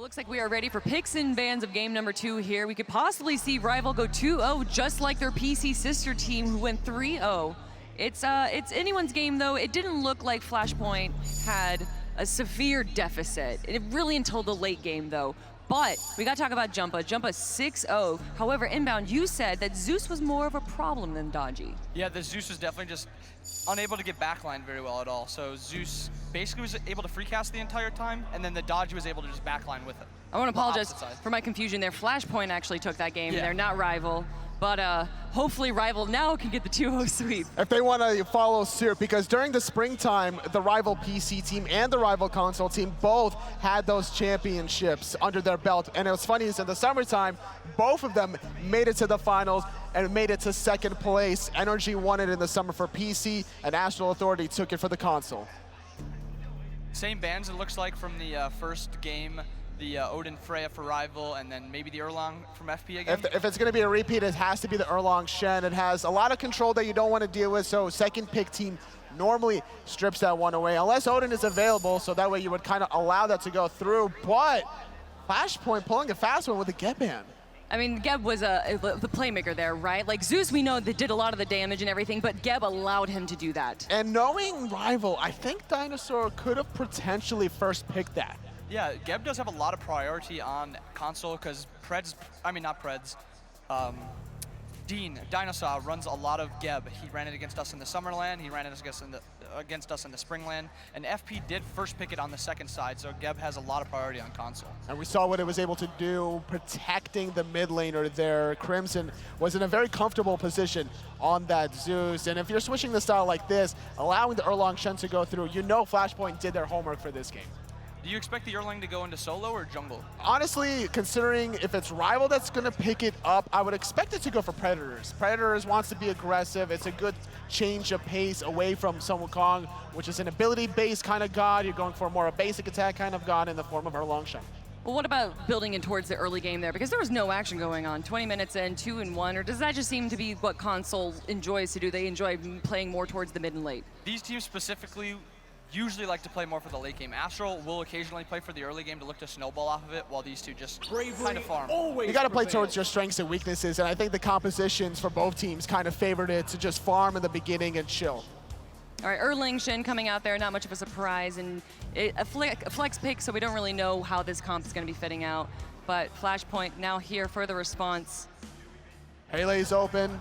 looks like we are ready for picks and bans of game number 2 here. We could possibly see RvL go 2-0, just like their PC sister team who went 3-0. It's anyone's game though. It didn't look like Flashpoint had a severe deficit. It really until the late game though. But we got to talk about Jumpahhh. Jumpahhh 6-0. However, inbound, you said that Zeus was more of a problem than Dodgy. Yeah, the Zeus was definitely just unable to get backline very well at all. So Zeus basically was able to free cast the entire time, and then the Dodgy was able to just backline with it. I want to apologize for my confusion there. Flashpoint actually took that game. Yeah. They're not RvL. But hopefully RvL now can get the 2-0 sweep. If they want to follow suit, because during the springtime, the RvL PC team and the RvL console team both had those championships under their belt. And it was funny is in the summertime, both of them made it to the finals and made it to second place. Energy won it in the summer for PC, and National Authority took it for the console. Same bans, it looks like, from the first game. The Odin Freya for RvL, and then maybe the Erlang from FP again? If it's going to be a repeat, it has to be the Erlang Shen. It has a lot of control that you don't want to deal with, so second pick team normally strips that one away, unless Odin is available, so that way you would kind of allow that to go through. But Flashpoint pulling a fast one with a get ban. I mean, Geb was the playmaker there, right? Like Zeus, we know that did a lot of the damage and everything, but Geb allowed him to do that. And knowing RvL, I think DineOhSaw could have potentially first picked that. Yeah, Geb does have a lot of priority on console because DineOhSaw runs a lot of Geb. He ran it against us in the Summerland, he ran it against us in the Springland, and FP did first pick it on the second side, so Geb has a lot of priority on console. And we saw what it was able to do, protecting the mid laner there. Crimson was in a very comfortable position on that Zeus, and if you're switching the style like this, allowing the Erlang Shen to go through, you know Flashpoint did their homework for this game. Do you expect the Erlang to go into solo or jungle? Honestly, considering if it's RvL that's going to pick it up, I would expect it to go for Predators. Predators wants to be aggressive. It's a good change of pace away from Sun Wukong, which is an ability-based kind of god. You're going for more a basic attack kind of god in the form of Erlang Shen. Well, what about building in towards the early game there? Because there was no action going on. 20 minutes in, 2-1, or does that just seem to be what console enjoys to do? They enjoy playing more towards the mid and late. These teams specifically usually like to play more for the late game. Astral will occasionally play for the early game to look to snowball off of it, while these two just kind of farm. You got to play towards your strengths and weaknesses, and I think the compositions for both teams kind of favored it to just farm in the beginning and chill. All right, Erlang Shen coming out there, not much of a surprise, and a flex pick, so we don't really know how this comp is going to be fitting out. But Flashpoint now here for the response. Pele's open.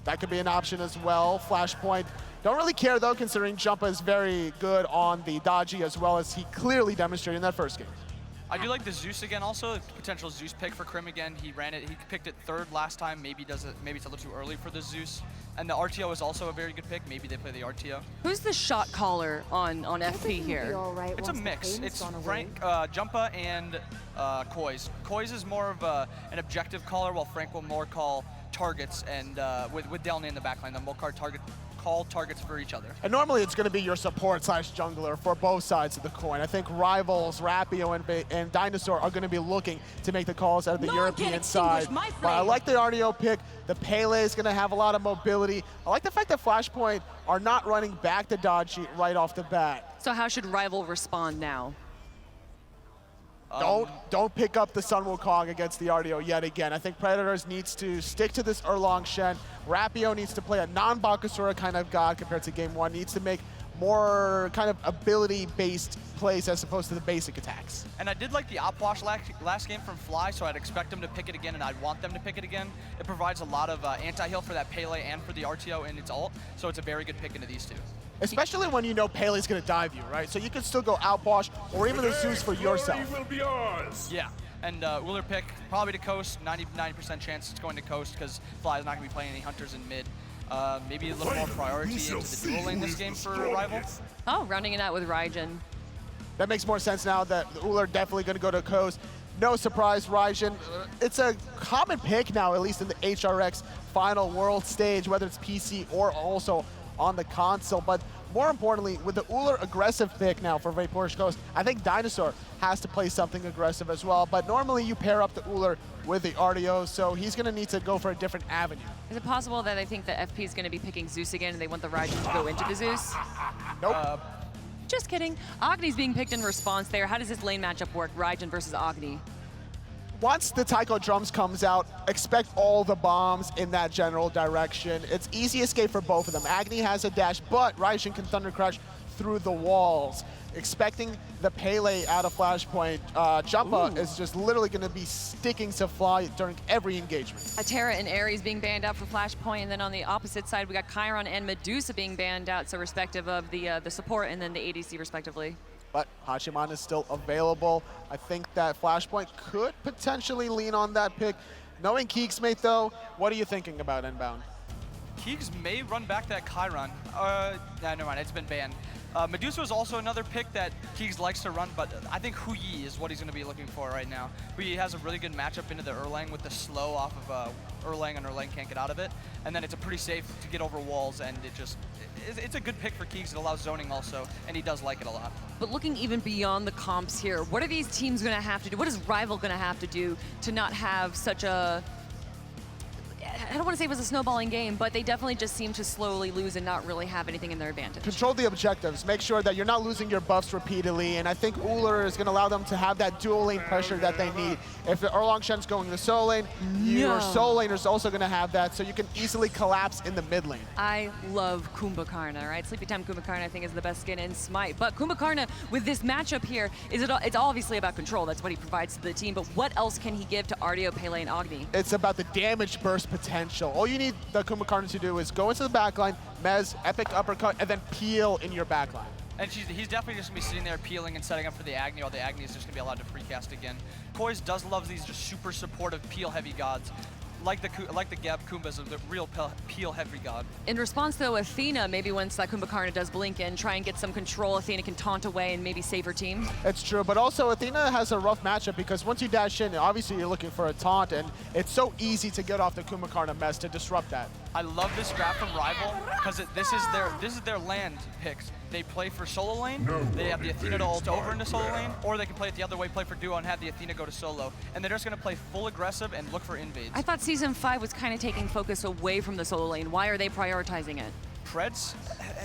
That could be an option as well. Flashpoint. Don't really care though, considering Jumpahhh is very good on the Dodgy as well, as he clearly demonstrated in that first game. I do like the Zeus again also, potential Zeus pick for Crim again. He ran it, he picked it third last time, maybe it's a little too early for the Zeus. And the Artio is also a very good pick, maybe they play the Artio. Who's the shot caller on FP here? It's a mix, it's Frank, Jumpahhh and Koiz. Koiz is more of an objective caller, while Frank will more call targets, and with Delnyy in the backline, then we'll call targets for each other. And normally it's going to be your support slash jungler for both sides of the coin. I think RvL's Rapio and DineOhSaw are going to be looking to make the calls out of the European side. But I like the Artio pick. The Pele is going to have a lot of mobility. I like the fact that Flashpoint are not running back to Dodgy right off the bat. So how should RvL respond now? Don't pick up the Sun Wukong against the Artio yet again. I think Predators needs to stick to this Erlang Shen. Rapio needs to play a non-Bakasura kind of god compared to game one. Needs to make more kind of ability-based plays as opposed to the basic attacks. And I did like the op wash last game from Fly, so I'd expect them to pick it again, and I'd want them to pick it again. It provides a lot of anti-heal for that Pele and for the Artio in its ult, so it's a very good pick into these two. Especially when you know Pele's going to dive you, right? So you can still go outwash or even the Zeus for yourself. Will be ours. Yeah, and Ullr pick probably to coast, 99% chance it's going to coast because Fly is not going to be playing any hunters in mid. Maybe a little more priority into the dual lane this game for RvL. Oh, rounding it out with Raijin. That makes more sense now that Ullr definitely going to go to coast. No surprise, Raijin. It's a common pick now, at least in the HRX final world stage, whether it's PC or also on the console. But more importantly, with the Ullr aggressive pick now for Vaporish Coast, I think DineOhSaw has to play something aggressive as well. But normally you pair up the Ullr with the Artio, so he's going to need to go for a different avenue. Is it possible that I think the FP is going to be picking Zeus again and they want the Raijin to go into the Zeus? Nope. Just kidding. Agni's being picked in response there. How does this lane matchup work? Raijin versus Agni. Once the Taiko drums comes out, expect all the bombs in that general direction. It's easy escape for both of them. Agni has a dash, but Raijin can Thunder Crash through the walls. Expecting the Pele out of Flashpoint, Jumpahhh is just literally going to be sticking to Fly during every engagement. Terra and Ares being banned out for Flashpoint, and then on the opposite side, we got Chiron and Medusa being banned out, so respective of the support and then the ADC respectively. But Hachiman is still available. I think that Flashpoint could potentially lean on that pick. Knowing keegsmate though, what are you thinking about inbound? Keegs may run back that Chiron. Nah, never mind, it's been banned. Medusa was also another pick that Keegs likes to run, but I think Huyi is what he's going to be looking for right now. Huyi has a really good matchup into the Erlang with the slow off of Erlang, and Erlang can't get out of it. And then it's a pretty safe to get over walls, and it's a good pick for Keegs. It allows zoning also, and he does like it a lot. But looking even beyond the comps here, what are these teams going to have to do? What is RvL going to have to do to not have such a... I don't want to say it was a snowballing game, but they definitely just seem to slowly lose and not really have anything in their advantage. Control the objectives. Make sure that you're not losing your buffs repeatedly, and I think Ullr is going to allow them to have that dual lane pressure that they need. If the Erlang Shen's going to solo lane, your solo lane is also going to have that, so you can easily collapse in the mid lane. I love Kumbhakarna, right? Sleepy Time Kumbhakarna, I think, is the best skin in Smite. But Kumbhakarna, with this matchup here, it's obviously about control. That's what he provides to the team, but what else can he give to Artio, Pele, and Agni? It's about the damage burst potential. All you need the Kumbhakarna to do is go into the backline, Mez, epic uppercut, and then peel in your backline. And he's definitely just going to be sitting there peeling and setting up for the Agni, while the Agni is just going to be allowed to free cast again. Koiz does love these just super supportive peel-heavy gods. Like the Gab Kumbas of the real peel-heavy god. In response, though, Athena, maybe once that Kumbhakarna does blink in, try and get some control, Athena can taunt away and maybe save her team. It's true, but also Athena has a rough matchup because once you dash in, obviously you're looking for a taunt, and it's so easy to get off the Kumbhakarna mess to disrupt that. I love this draft from RvL because this is their land picks. They play for solo lane, they have the Athena to ult over into solo lane, or they can play it the other way, play for duo and have the Athena go to solo. And they're just going to play full aggressive and look for invades. I thought Season 5 was kind of taking focus away from the solo lane. Why are they prioritizing it? Preds,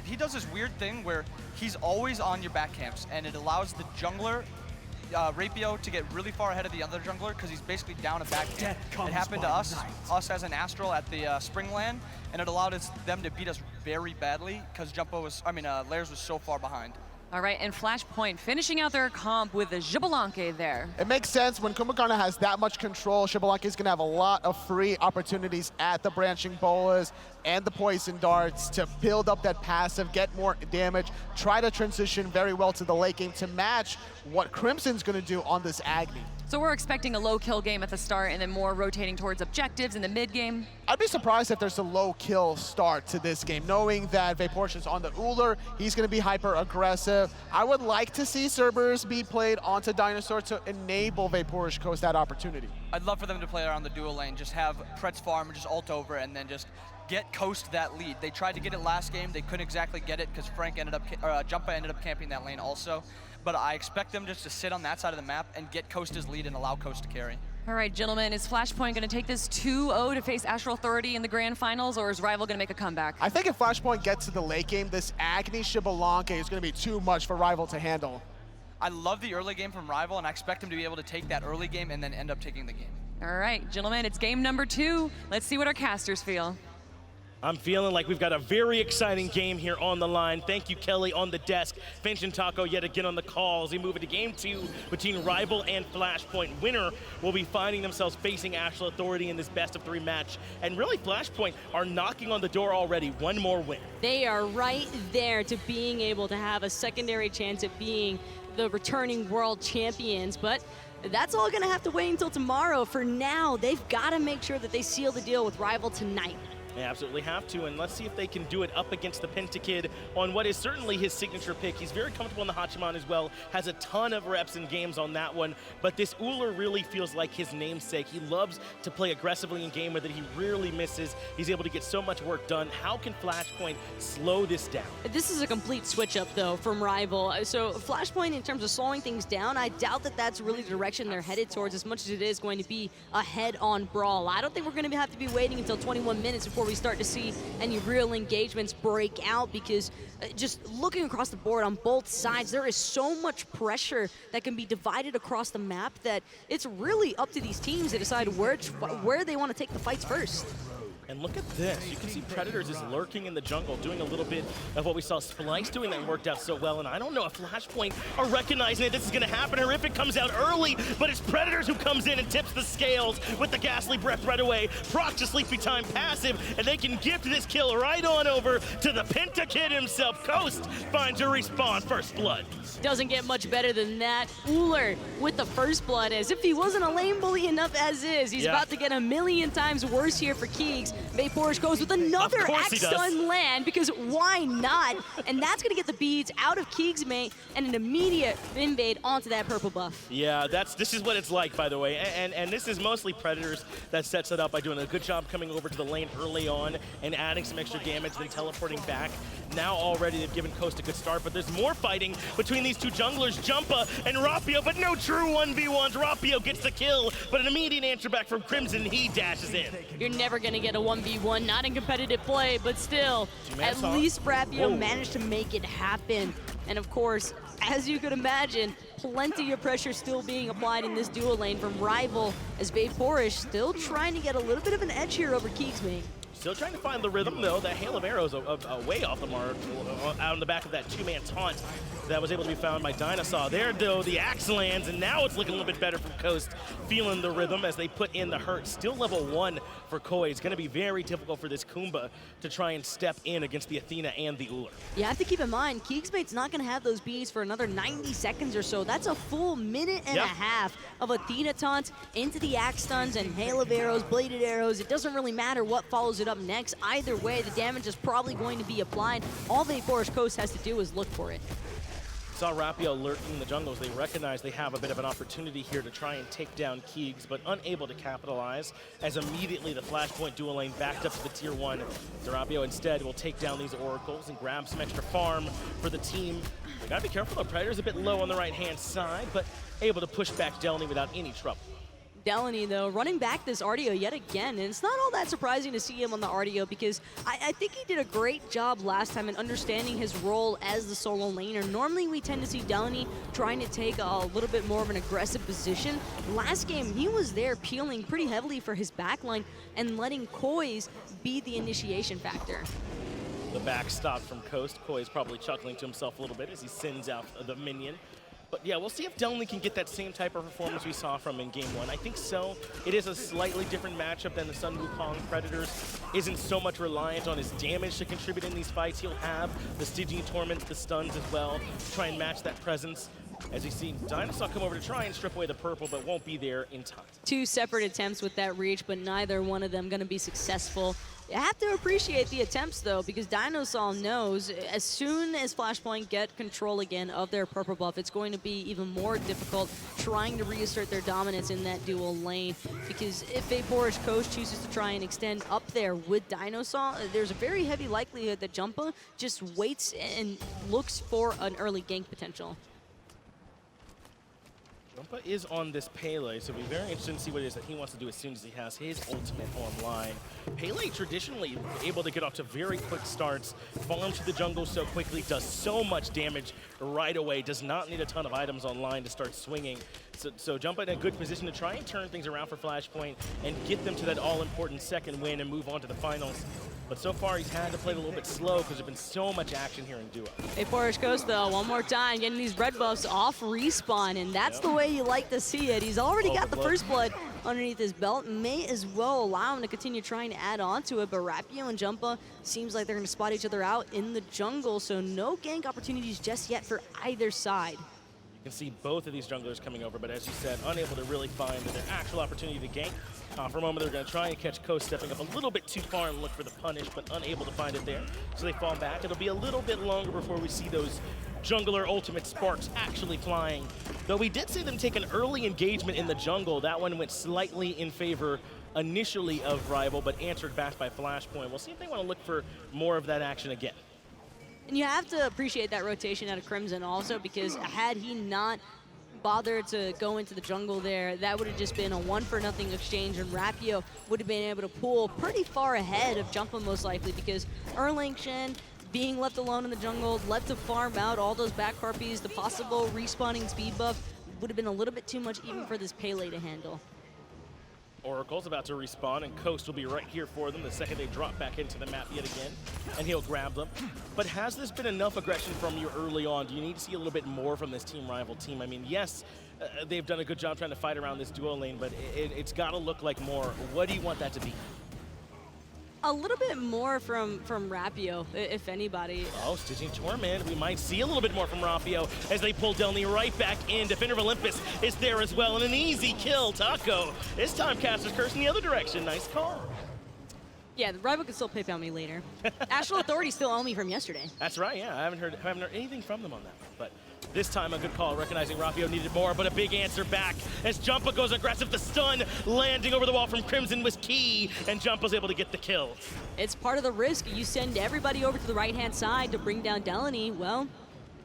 he does this weird thing where he's always on your back camps, and it allows the jungler, Rapio, to get really far ahead of the other jungler because he's basically down a back camp. It happened to us as an Astral at the Springland, and it allowed them to beat us very badly because Lairs was so far behind. All right, and Flashpoint finishing out their comp with the Xbalanque there. It makes sense when Kumbhakarna has that much control. Xbalanque is going to have a lot of free opportunities at the branching bolas and the poison darts to build up that passive, get more damage, try to transition very well to the late game to match what Crimson's going to do on this Agni. So we're expecting a low kill game at the start and then more rotating towards objectives in the mid game. I'd be surprised if there's a low kill start to this game, knowing that Vaportia's on the Ullr, he's going to be hyper aggressive. I would like to see Cerberus be played onto DineOhSaw to enable Vaportia Coast that opportunity. I'd love for them to play around the dual lane, just have Preds farm, just ult over, and then just get Coast that lead. They tried to get it last game, they couldn't exactly get it because Jumpahhh ended up camping that lane also. But I expect them just to sit on that side of the map and get Coast his lead and allow Coast to carry. All right, gentlemen, is Flashpoint going to take this 2-0 to face Astral Authority in the grand finals, or is RvL going to make a comeback? I think if Flashpoint gets to the late game, this Agni Xbalanque is going to be too much for RvL to handle. I love the early game from RvL, and I expect him to be able to take that early game and then end up taking the game. All right, gentlemen, it's game number 2. Let's see what our casters feel. I'm feeling like we've got a very exciting game here on the line. Thank you, Kelly, on the desk. Finch and Taco yet again on the calls. We move into game 2 between RvL and Flashpoint. Winner will be finding themselves facing Astral Authority in this best-of-3 match. And really, Flashpoint are knocking on the door already. One more win. They are right there to being able to have a secondary chance at being the returning world champions. But that's all going to have to wait until tomorrow. For now, they've got to make sure that they seal the deal with RvL tonight. They absolutely have to, and let's see if they can do it up against the Pentakid on what is certainly his signature pick. He's very comfortable in the Hachiman as well, has a ton of reps and games on that one, but this Ullr really feels like his namesake. He loves to play aggressively in game with it. He rarely misses. He's able to get so much work done. How can Flashpoint slow this down? This is a complete switch up, though, from RvL. So Flashpoint, in terms of slowing things down, I doubt that that's really the direction they're headed towards as much as it is going to be a head-on brawl. I don't think we're going to have to be waiting until 21 minutes before before we start to see any real engagements break out, because just looking across the board on both sides, there is so much pressure that can be divided across the map that it's really up to these teams to decide where they want to take the fights first. And look at this. You can see Predators is lurking in the jungle, doing a little bit of what we saw Splice doing that worked out so well. And I don't know if Flashpoint are recognizing that this is going to happen. Horrific comes out early, but it's Predators who comes in and tips the scales with the Ghastly Breath right away. Proc to Sleepy Time passive, and they can gift this kill right on over to the Pentakid himself. Coast finds a respawn. First blood. Doesn't get much better than that. Ullr with the first blood, as if he wasn't a lane bully enough as is. He's about to get a million times worse here for Keegs. Mayporish goes with another X-Stun land, because why not? And that's going to get the beads out of keegsmate and an immediate invade onto that purple buff. Yeah, this is what it's like, by the way. And this is mostly Predators that sets it up by doing a good job coming over to the lane early on and adding some extra damage, then teleporting back. Now already they've given Coast a good start, but there's more fighting between these two junglers, Jumpahhh and Rapio, but no true 1v1s. Rapio gets the kill, but an immediate answer back from Crimson. He dashes in. You're never going to get a 1v1, not in competitive play, but still, at least Rapio managed to make it happen. And of course, as you could imagine, plenty of pressure still being applied in this duo lane from RvL, as Mayporish still trying to get a little bit of an edge here over keegsmate. Still trying to find the rhythm, though. That hail of arrows way off the mark, out on the back of that two-man taunt that was able to be found by DineOhSaw. There, though, the axe lands, and now it's looking a little bit better from Coast, feeling the rhythm as they put in the hurt. Still level 1 for Koiz. It's going to be very difficult for this Kumbhakarna to try and step in against the Athena and the Ullr. You have to keep in mind, keegsmate's not going to have those bees for another 90 seconds or so. That's a full minute and a half of Athena taunts into the axe stuns and hail of arrows, bladed arrows. It doesn't really matter what follows it up next. Either way, the damage is probably going to be applied. All Mayporish Coast has to do is look for it. Saw Rapio lurking in the jungles. They recognize they have a bit of an opportunity here to try and take down Keegs, but unable to capitalize, as immediately the Flashpoint dual lane backed up to the tier 1. Rapio instead will take down these oracles and grab some extra farm for the team. They gotta be careful though. Predator's a bit low on the right-hand side, but able to push back Delnyy without any trouble. Delnyy, though, running back this Artio yet again, and it's not all that surprising to see him on the Artio, because I think he did a great job last time in understanding his role as the solo laner. Normally, we tend to see Delnyy trying to take a little bit more of an aggressive position. Last game, he was there peeling pretty heavily for his backline and letting Koiz be the initiation factor. The backstop from Coast. Koiz probably chuckling to himself a little bit as he sends out the minion. But yeah, we'll see if Delnyy can get that same type of performance we saw from in Game 1. I think so. It is a slightly different matchup than the Sun Wukong Predators. Isn't so much reliant on his damage to contribute in these fights. He'll have the Stygian Torment, the stuns as well, to try and match that presence. As you see DineOhSaw come over to try and strip away the purple, but won't be there in time. Two separate attempts with that reach, but neither one of them going to be successful. You have to appreciate the attempts, though, because DineOhSaw knows as soon as Flashpoint get control again of their purple buff, it's going to be even more difficult trying to reassert their dominance in that dual lane. Because if Mayporish Coast chooses to try and extend up there with DineOhSaw, there's a very heavy likelihood that Jumpahhh just waits and looks for an early gank potential. Jumpahhh is on this Pele, so it'll be very interesting to see what it is that he wants to do as soon as he has his ultimate online. Pele traditionally able to get off to very quick starts, farms through the jungle so quickly, does so much damage right away, does not need a ton of items online to start swinging. So Jumpahhh in a good position to try and turn things around for Flashpoint and get them to that all-important second win and move on to the finals. But so far, he's had to play it a little bit slow because there's been so much action here in duo. Mayporish Coast, though, one more time, getting these red buffs off respawn, and that's the way you like to see it. He's already got the first blood underneath his belt. May as well allow him to continue trying to add on to it, but Rapio and Jumpahhh seems like they're going to spot each other out in the jungle, so no gank opportunities just yet for either side. You can see both of these junglers coming over, but as you said, unable to really find their actual opportunity to gank. For a moment, they're going to try and catch Coast stepping up a little bit too far and look for the punish, but unable to find it there. So they fall back. It'll be a little bit longer before we see those jungler ultimate sparks actually flying. Though we did see them take an early engagement in the jungle. That one went slightly in favor initially of RvL, but answered back by Flashpoint. We'll see if they want to look for more of that action again. And you have to appreciate that rotation out of Crimson also, because had he not bother to go into the jungle there, that would have just been a 1-for-0 exchange, and Rapio would have been able to pull pretty far ahead of Jumpahhh most likely, because Erlang, Shen being left alone in the jungle, left to farm out all those back harpies, the possible respawning speed buff would have been a little bit too much even for this Pele to handle. Oracle's about to respawn, and Coast will be right here for them the second they drop back into the map yet again, and he'll grab them. But has this been enough aggression from you early on? Do you need to see a little bit more from this team rival team? I mean, yes, they've done a good job trying to fight around this duo lane, but it's got to look like more. What do you want that to be? A little bit more from Rapio, if anybody. Oh, Stitching Torment. We might see a little bit more from Rapio as they pull Delnyy right back in. Defender of Olympus is there as well, and an easy kill. Taco. This time Caster's Curse in the other direction. Nice call. Yeah, the rival can still PayPal me later. Astral Authority still owe me from yesterday. That's right, yeah. I haven't heard anything from them on that one, but this time a good call, recognizing Rapio needed more, but a big answer back as Jumpahhh goes aggressive. The stun landing over the wall from Crimson was key, and Jumpahhh's able to get the kill. It's part of the risk. You send everybody over to the right-hand side to bring down Delnyy. Well,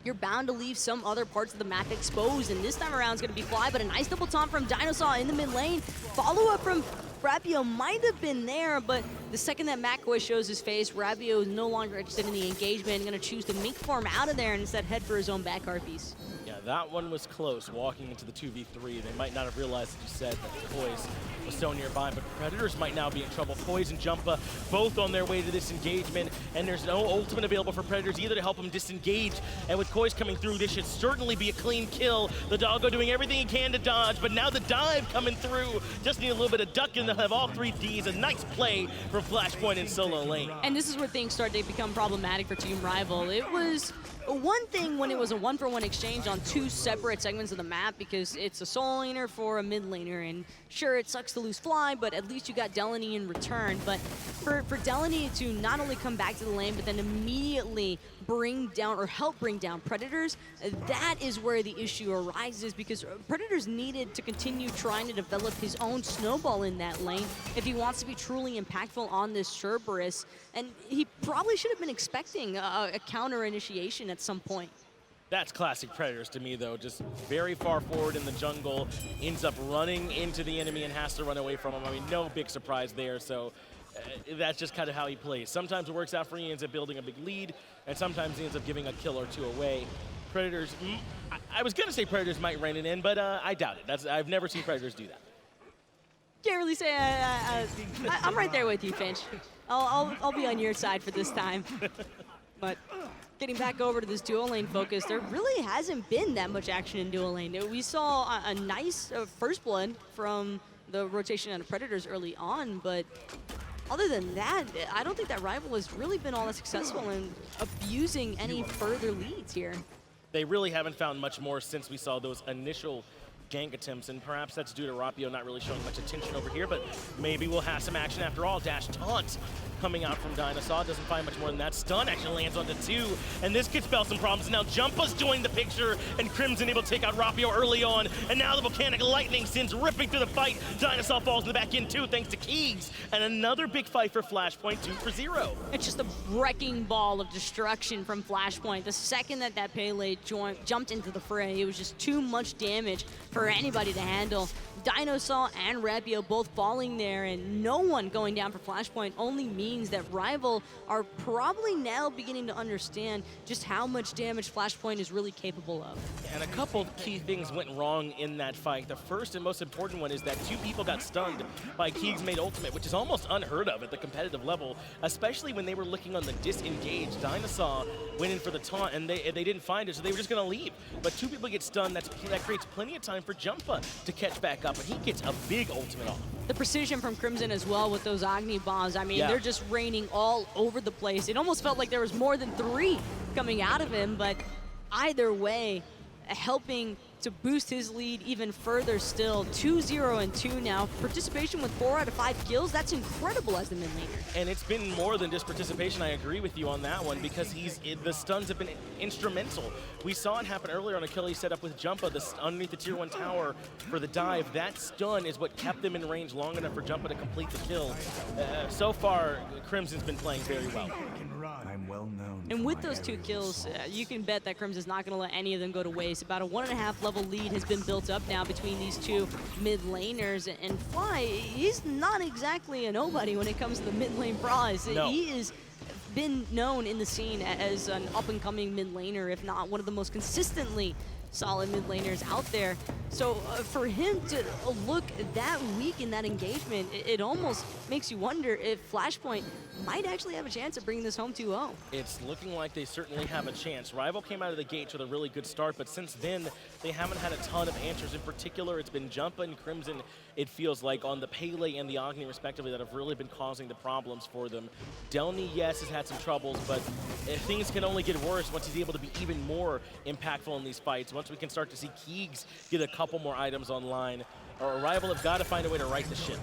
you're bound to leave some other parts of the map exposed, and this time around it's going to be Fly, but a nice double taunt from DineOhSaw in the mid lane. Follow-up from Rapio might have been there, but the second that Koiz shows his face, Rapio is no longer interested in the engagement and going to choose to mink farm out of there and instead head for his own back harpies. Yeah, that one was close, walking into the 2v3. They might not have realized that you said that Koiz was so nearby, but Predators might now be in trouble. Koiz and Jumpahhh both on their way to this engagement, and there's no ultimate available for Predators either to help them disengage. And with Koiz coming through, this should certainly be a clean kill. The doggo doing everything he can to dodge, but now the dive coming through. Just need a little bit of duck, and they'll have all 3 Ds. A nice play from Flashpoint in solo lane. And this is where things start to become problematic for Team Rival. It was one thing when it was a 1-for-1 exchange on 2 separate segments of the map, because it's a solo laner for a mid laner, and sure, it sucks to lose Fly, but at least you got Delnyy in return. But for Delnyy to not only come back to the lane, but then immediately bring down or help bring down Predators, that is where the issue arises, because Predators needed to continue trying to develop his own snowball in that lane if he wants to be truly impactful on this Cerberus, and he probably should have been expecting a counter initiation at some point. That's classic Predators to me, though. Just very far forward in the jungle, ends up running into the enemy and has to run away from him. I mean, no big surprise there, so that's just kind of how he plays. Sometimes it works out for him, he ends up building a big lead, and sometimes he ends up giving a kill or 2 away. Predators, I was going to say Predators might rein it in, but I doubt it. I've never seen Predators do that. Can't really say I'm right there with you, Finch. I'll be on your side for this time. But getting back over to this dual lane focus, there really hasn't been that much action in dual lane. We saw a nice first blood from the rotation out of Predators early on, but other than that, I don't think that rival has really been all that successful in abusing any further leads here. They really haven't found much more since we saw those initial gank attempts, and perhaps that's due to Rapio not really showing much attention over here, but maybe we'll have some action after all. Dash taunt coming out from DineOhSaw, doesn't find much more than that. Stun actually lands onto 2, and this could spell some problems. Now Jumpahh's joined the picture, and Crimson able to take out Rapio early on, and now the Volcanic Lightning sends ripping through the fight. DineOhSaw falls in the back end too, thanks to Keegs, and another big fight for Flashpoint, 2 for 0. It's just a wrecking ball of destruction from Flashpoint. The second that Pele jumped into the fray, it was just too much damage for anybody to handle. DineOhSaw and Rapio both falling there, and no one going down for Flashpoint only means that Rival are probably now beginning to understand just how much damage Flashpoint is really capable of. And a couple key things went wrong in that fight. The first and most important one is that 2 people got stunned by keegsmate ultimate, which is almost unheard of at the competitive level, especially when they were looking on the disengage. DineOhSaw went in for the taunt, and they didn't find it, so they were just going to leave. But 2 people get stunned, that creates plenty of time for Jumpahhh to catch back up, and he gets a big ultimate off. The precision from Crimson as well with those Agni bombs. I mean, they're just raining all over the place. It almost felt like there was more than 3 coming out of him, but either way, helping to boost his lead even further still. 2-0 and 2 now. Participation with 4 out of 5 kills, that's incredible as the mid laner. And it's been more than just participation, I agree with you on that one, because the stuns have been instrumental. We saw it happen earlier on a kill he set up with Jumpahhh, underneath the tier 1 tower for the dive. That stun is what kept them in range long enough for Jumpahhh to complete the kill. So far, Crimson's been playing very well. well known. And for with my those 2 aerial kills, assaults. you can bet that Crimson's not going to let any of them go to waste. About a 1.5 level lead has been built up now between these 2 mid laners. And Fly, he's not exactly a nobody when it comes to the mid lane brawls. No. He is been known in the scene as an up-and-coming mid laner, if not one of the most consistently solid mid laners out there. So for him to look that weak in that engagement, it almost makes you wonder if Flashpoint might actually have a chance of bringing this home 2-0. It's looking like they certainly have a chance. RvL came out of the gates with a really good start, but since then, they haven't had a ton of answers. In particular, it's been Jumpahhh and Crimson, it feels like, on the Pele and the Agni, respectively, that have really been causing the problems for them. Delnyy, yes, has had some troubles, but things can only get worse once he's able to be even more impactful in these fights. Once we can start to see Keegs get a couple more items online, or RvL have got to find a way to right the ship.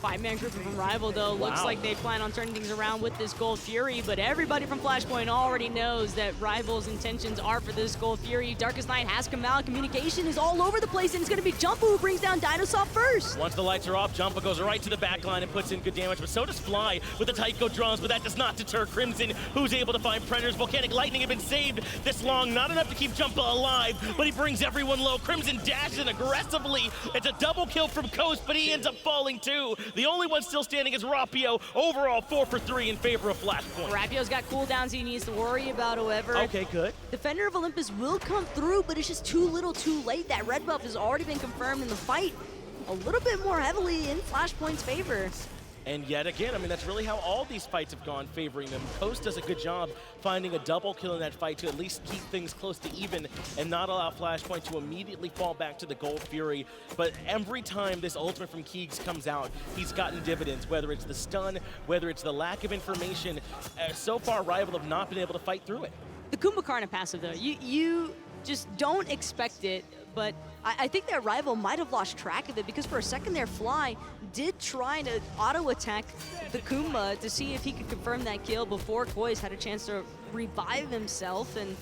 5-man group from RvL, though, looks like they plan on turning things around with this Gold Fury, but everybody from Flashpoint already knows that RvL's intentions are for this Gold Fury. Darkest Night has come out, communication is all over the place, and it's going to be Jumpahhh who brings down DineOhSaw first. Once the lights are off, Jumpahhh goes right to the back line and puts in good damage, but so does Fly with the Tycho drones, but that does not deter Crimson, who's able to find Predators. Volcanic Lightning had been saved this long, not enough to keep Jumpahhh alive, but he brings everyone low. Crimson dashes in aggressively. It's a double kill from Koiz, but he ends up falling too. The only one still standing is Rapio. Overall, 4 for 3 in favor of Flashpoint. Rapio's got cooldowns he needs to worry about, however. Okay, good. Defender of Olympus will come through, but it's just too little too late. That red buff has already been confirmed in the fight a little bit more heavily in Flashpoint's favor. And yet again, I mean, that's really how all these fights have gone, favoring them. Koiz does a good job finding a double kill in that fight to at least keep things close to even and not allow Flashpoint to immediately fall back to the Gold Fury. But every time this ultimate from Keegs comes out, he's gotten dividends, whether it's the stun, whether it's the lack of information. So far, RvL have not been able to fight through it. The Kumbhakarna passive, though, you just don't expect it, but I think that RvL might have lost track of it because for a second there, Fly did try to auto-attack the Kumbha to see if he could confirm that kill before Koiz had a chance to revive himself, and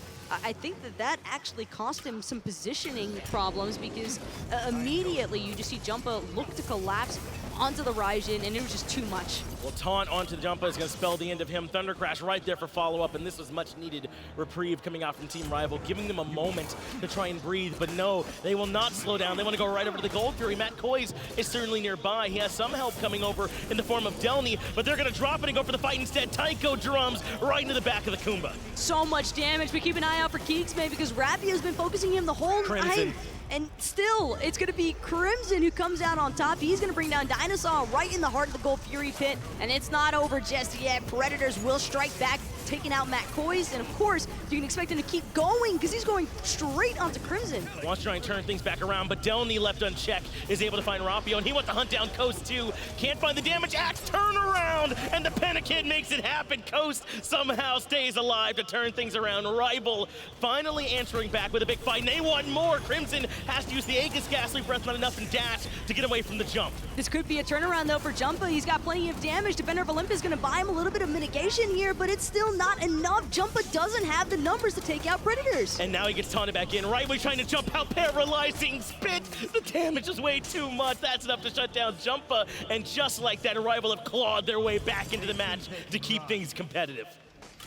I think that actually cost him some positioning problems because immediately you just see Jumpahhh look to collapse onto the Raijin, and it was just too much. Well, taunt onto the Jumpahhh is going to spell the end of him. Thunder Crash right there for follow-up, and this was much-needed reprieve coming out from Team RvL, giving them a moment to try and breathe. But no, they will not slow down. They want to go right over to the Gold Fury. Matt Koiz is certainly nearby. He has some help coming over in the form of Delnyy, but they're going to drop it and go for the fight instead. Tycho drums right into the back of the Kumbha. So much damage, but keep an eye out for keegsmate because Rapio's been focusing him the whole Crimson. night. And still, it's going to be Crimson who comes out on top. He's going to bring down DineOhSaw right in the heart of the Gold Fury pit. And it's not over just yet. Predators will strike back, taking out Matt Koiz. And of course, you can expect him to keep going because he's going straight onto Crimson. Wants to try and turn things back around, but Delnyy left unchecked is able to find Rapio, and he wants to hunt down Koiz too. Can't find the damage. Axe turn around, and the Pentakidd makes it happen. Koiz somehow stays alive to turn things around. RvL finally answering back with a big fight, and they want more. Crimson has to use the Aegis Ghastly Breath, not enough, and dash to get away from the jump. This could be a turnaround though for Jumpahhh. He's got plenty of damage. Defender of Olympus is going to buy him a little bit of mitigation here, but it's still not enough. Jumpahhh doesn't have the numbers to take out Predators. And now he gets taunted back in, right when he's trying to jump out, paralyzing spit. The damage is way too much. That's enough to shut down Jumpahhh, and just like that, RvL have clawed their way back into the match to keep things competitive.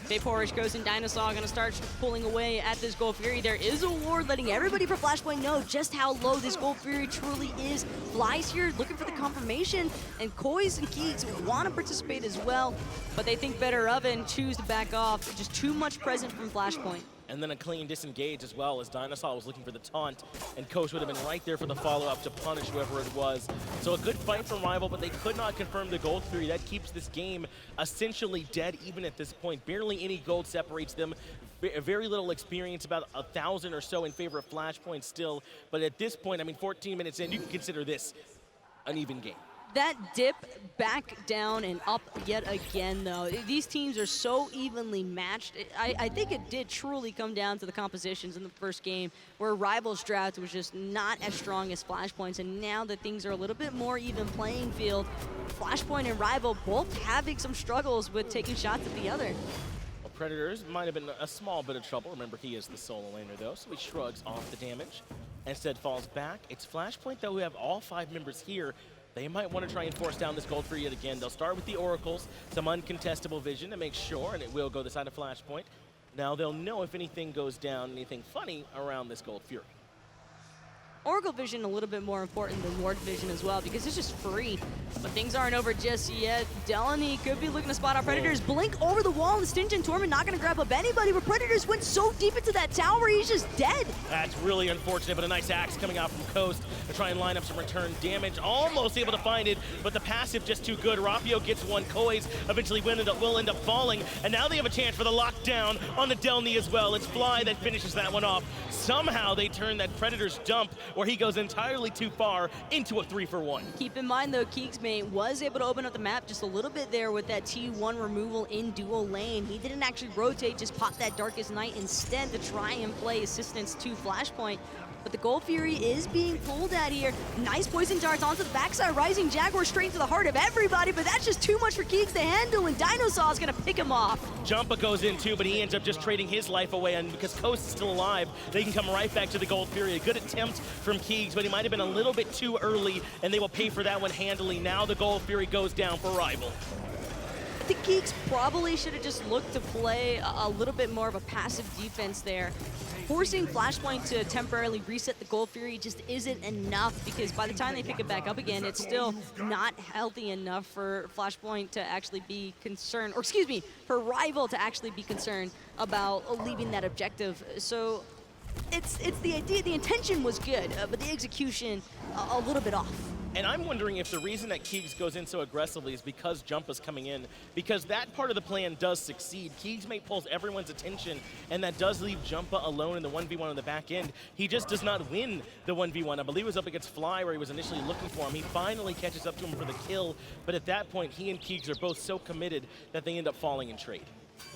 Vaporish goes and DineOhSaw going to start pulling away at this Gold Fury. There is a ward letting everybody for Flashpoint know just how low this Gold Fury truly is. Fly's here looking for the confirmation, and Koiz and Keegs want to participate as well, but they think better of it and choose to back off. Just too much present from Flashpoint. And then a clean disengage as well, as DineOhSaw was looking for the taunt, and Koiz would have been right there for the follow-up to punish whoever it was. So a good fight from RvL, but they could not confirm the Gold Fury. That keeps this game essentially dead even at this point. Barely any gold separates them. Very little experience, about 1,000 or so in favor of Flashpoint still. But at this point, I mean, 14 minutes in, you can consider this an even game. That dip back down and up yet again, though. These teams are so evenly matched. I think it did truly come down to the compositions in the first game, where RvL's draft was just not as strong as Flashpoint's, and now that things are a little bit more even playing field, Flashpoint and RvL both having some struggles with taking shots at the other. Well, Predators might have been a small bit of trouble. Remember, he is the solo laner, though, so he shrugs off the damage. Instead falls back. It's Flashpoint, though, who have all 5 members here. they might want to try and force down this gold Fury yet again. They'll start with the Oracles, some uncontestable vision to make sure, and it will go the side of Flashpoint. Now they'll know if anything goes down, anything funny around this gold Fury. Oracle Vision a little bit more important than Ward Vision as well because it's just free. But things aren't over just yet. Delnyy could be looking to spot out Predators. Blink over the wall, and Stinch and Torment not going to grab up anybody, but Predators went so deep into that tower, he's just dead. That's really unfortunate, but a nice axe coming out from Coast to try and line up some return damage. Almost able to find it, but the passive just too good. Rapio gets one. Koiz eventually will end up falling, and now they have a chance for the lockdown on the Delnyy as well. It's Fly that finishes that one off. Somehow they turn that Predator's dump, where he goes entirely too far, into a 3-for-1. Keep in mind though, keegsmate was able to open up the map just a little bit there with that T1 removal in dual lane. He didn't actually rotate, just pop that Darkest Night instead to try and play assistance to Flashpoint. But the Gold Fury is being pulled at here. Nice poison darts onto the backside. Rising Jaguar straight to the heart of everybody, but that's just too much for Keegs to handle, and DineOhSaw is going to pick him off. Jumpahhh goes in too, but he ends up just trading his life away, and because Coast is still alive, they can come right back to the Gold Fury. A good attempt from Keegs, but he might have been a little bit too early, and they will pay for that one handily. Now the Gold Fury goes down for RvL. I think Keegs probably should have just looked to play a little bit more of a passive defense there. Forcing Flashpoint to temporarily reset the Gold Fury just isn't enough, because by the time they pick it back up again, it's still not healthy enough for Flashpoint to actually be concerned, or excuse me, for RvL to actually be concerned about leaving that objective. So it's the idea, the intention was good, but the execution a little bit off. And I'm wondering if the reason that Keegs goes in so aggressively is because Jumpahh's coming in, because that part of the plan does succeed. keegsmate pulls everyone's attention, and that does leave Jumpahhh alone in the 1v1 on the back end. He just does not win the 1v1. I believe it was up against Fly where he was initially looking for him. He finally catches up to him for the kill, but at that point, he and Keegs are both so committed that they end up falling in trade.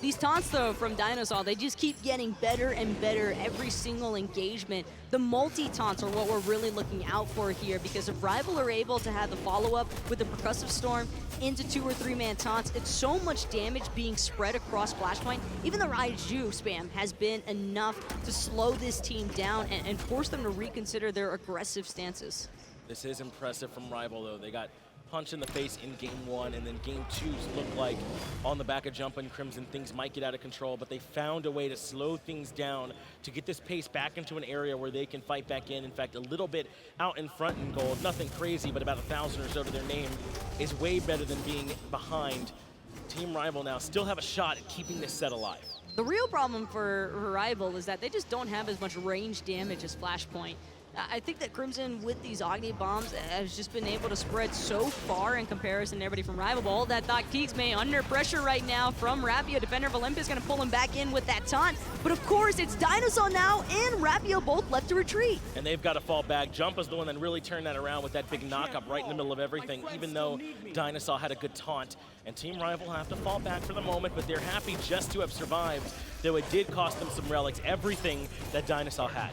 These taunts, though, from DineOhSaw, they just keep getting better and better every single engagement. The multi-taunts are what we're really looking out for here, because if RvL are able to have the follow-up with the Percussive Storm into 2 or 3-man taunts, it's so much damage being spread across Flashpoint. Even the Raijin spam has been enough to slow this team down and force them to reconsider their aggressive stances. This is impressive from RvL, though. They got punch in the face in game 1, and then game 2's look like on the back of Jumpahhh and Crimson things might get out of control, but they found a way to slow things down to get this pace back into an area where they can fight back in. In fact, a little bit out in front in gold, nothing crazy, but about 1,000 or so to their name is way better than being behind. Team RvL now still have a shot at keeping this set alive. The real problem for RvL is that they just don't have as much range damage as Flashpoint. I think that Crimson, with these Agni bombs, has just been able to spread so far in comparison to everybody from RvL that thought keegsmate under pressure right now from Rapio. Defender of Olympus going to pull him back in with that taunt. But of course, it's DineOhSaw now and Rapio both left to retreat. And they've got to fall back. Jumpahh's the one that really turned that around with that big knock-up right in the middle of everything, even though DineOhSaw had a good taunt. And Team RvL have to fall back for the moment, but they're happy just to have survived, though it did cost them some relics, everything that DineOhSaw had.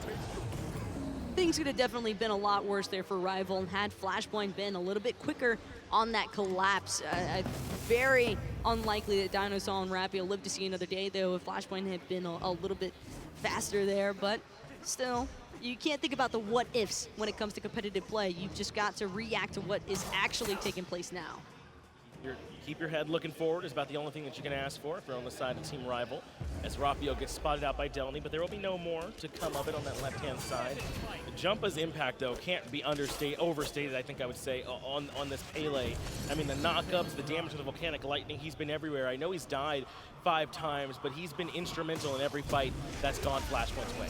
Things could have definitely been a lot worse there for RvL had Flashpoint been a little bit quicker on that collapse. Very unlikely that DineOhSaw and Rapio live to see another day, though, if Flashpoint had been a little bit faster there. But still, you can't think about the what-ifs when it comes to competitive play. You've just got to react to what is actually taking place now. Keep your head looking forward is about the only thing that you can ask for if you're on the side of Team RvL, as Rapio gets spotted out by Delnyy, but there will be no more to come of it on that left-hand side. Jumpahh's impact, though, can't be overstated, I think I would say, on this Pele. I mean, the knockups, the damage to the volcanic lightning, he's been everywhere. I know he's died 5 times, but he's been instrumental in every fight that's gone Flashpoint's way.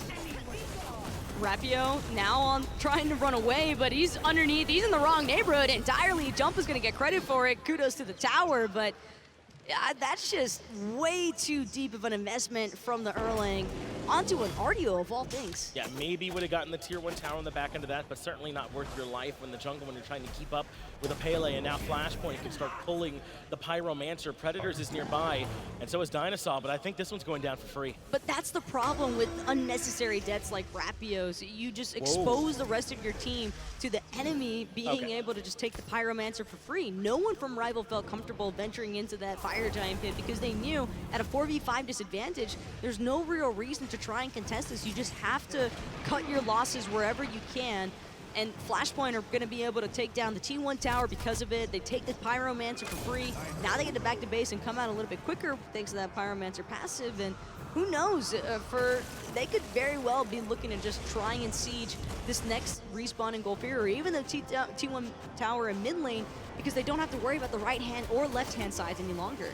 Rapio now on trying to run away, but he's underneath. He's in the wrong neighborhood entirely. Jumpahh's going to get credit for it. Kudos to the tower, but that's just way too deep of an investment from the Erlang onto an Artio of all things. Yeah, maybe would have gotten the tier 1 tower on the back end of that, but certainly not worth your life when the jungle, when you're trying to keep up with a Pele, and now Flashpoint can start pulling the Pyromancer. Predators is nearby, and so is DineOhSaw, but I think this one's going down for free. But that's the problem with unnecessary deaths like Rapio's. You just expose the rest of your team to the enemy being able to just take the Pyromancer for free. No one from RvL felt comfortable venturing into that Fire Giant pit because they knew at a 4v5 disadvantage, there's no real reason to try and contest this. You just have to cut your losses wherever you can. and Flashpoint are going to be able to take down the T1 tower because of it. They take the Pyromancer for free. Now they get to back to base and come out a little bit quicker thanks to that Pyromancer passive, and who knows, they could very well be looking to just try and siege this next respawn in Gold Fury, or even the T1 tower in mid lane, because they don't have to worry about the right-hand or left-hand sides any longer.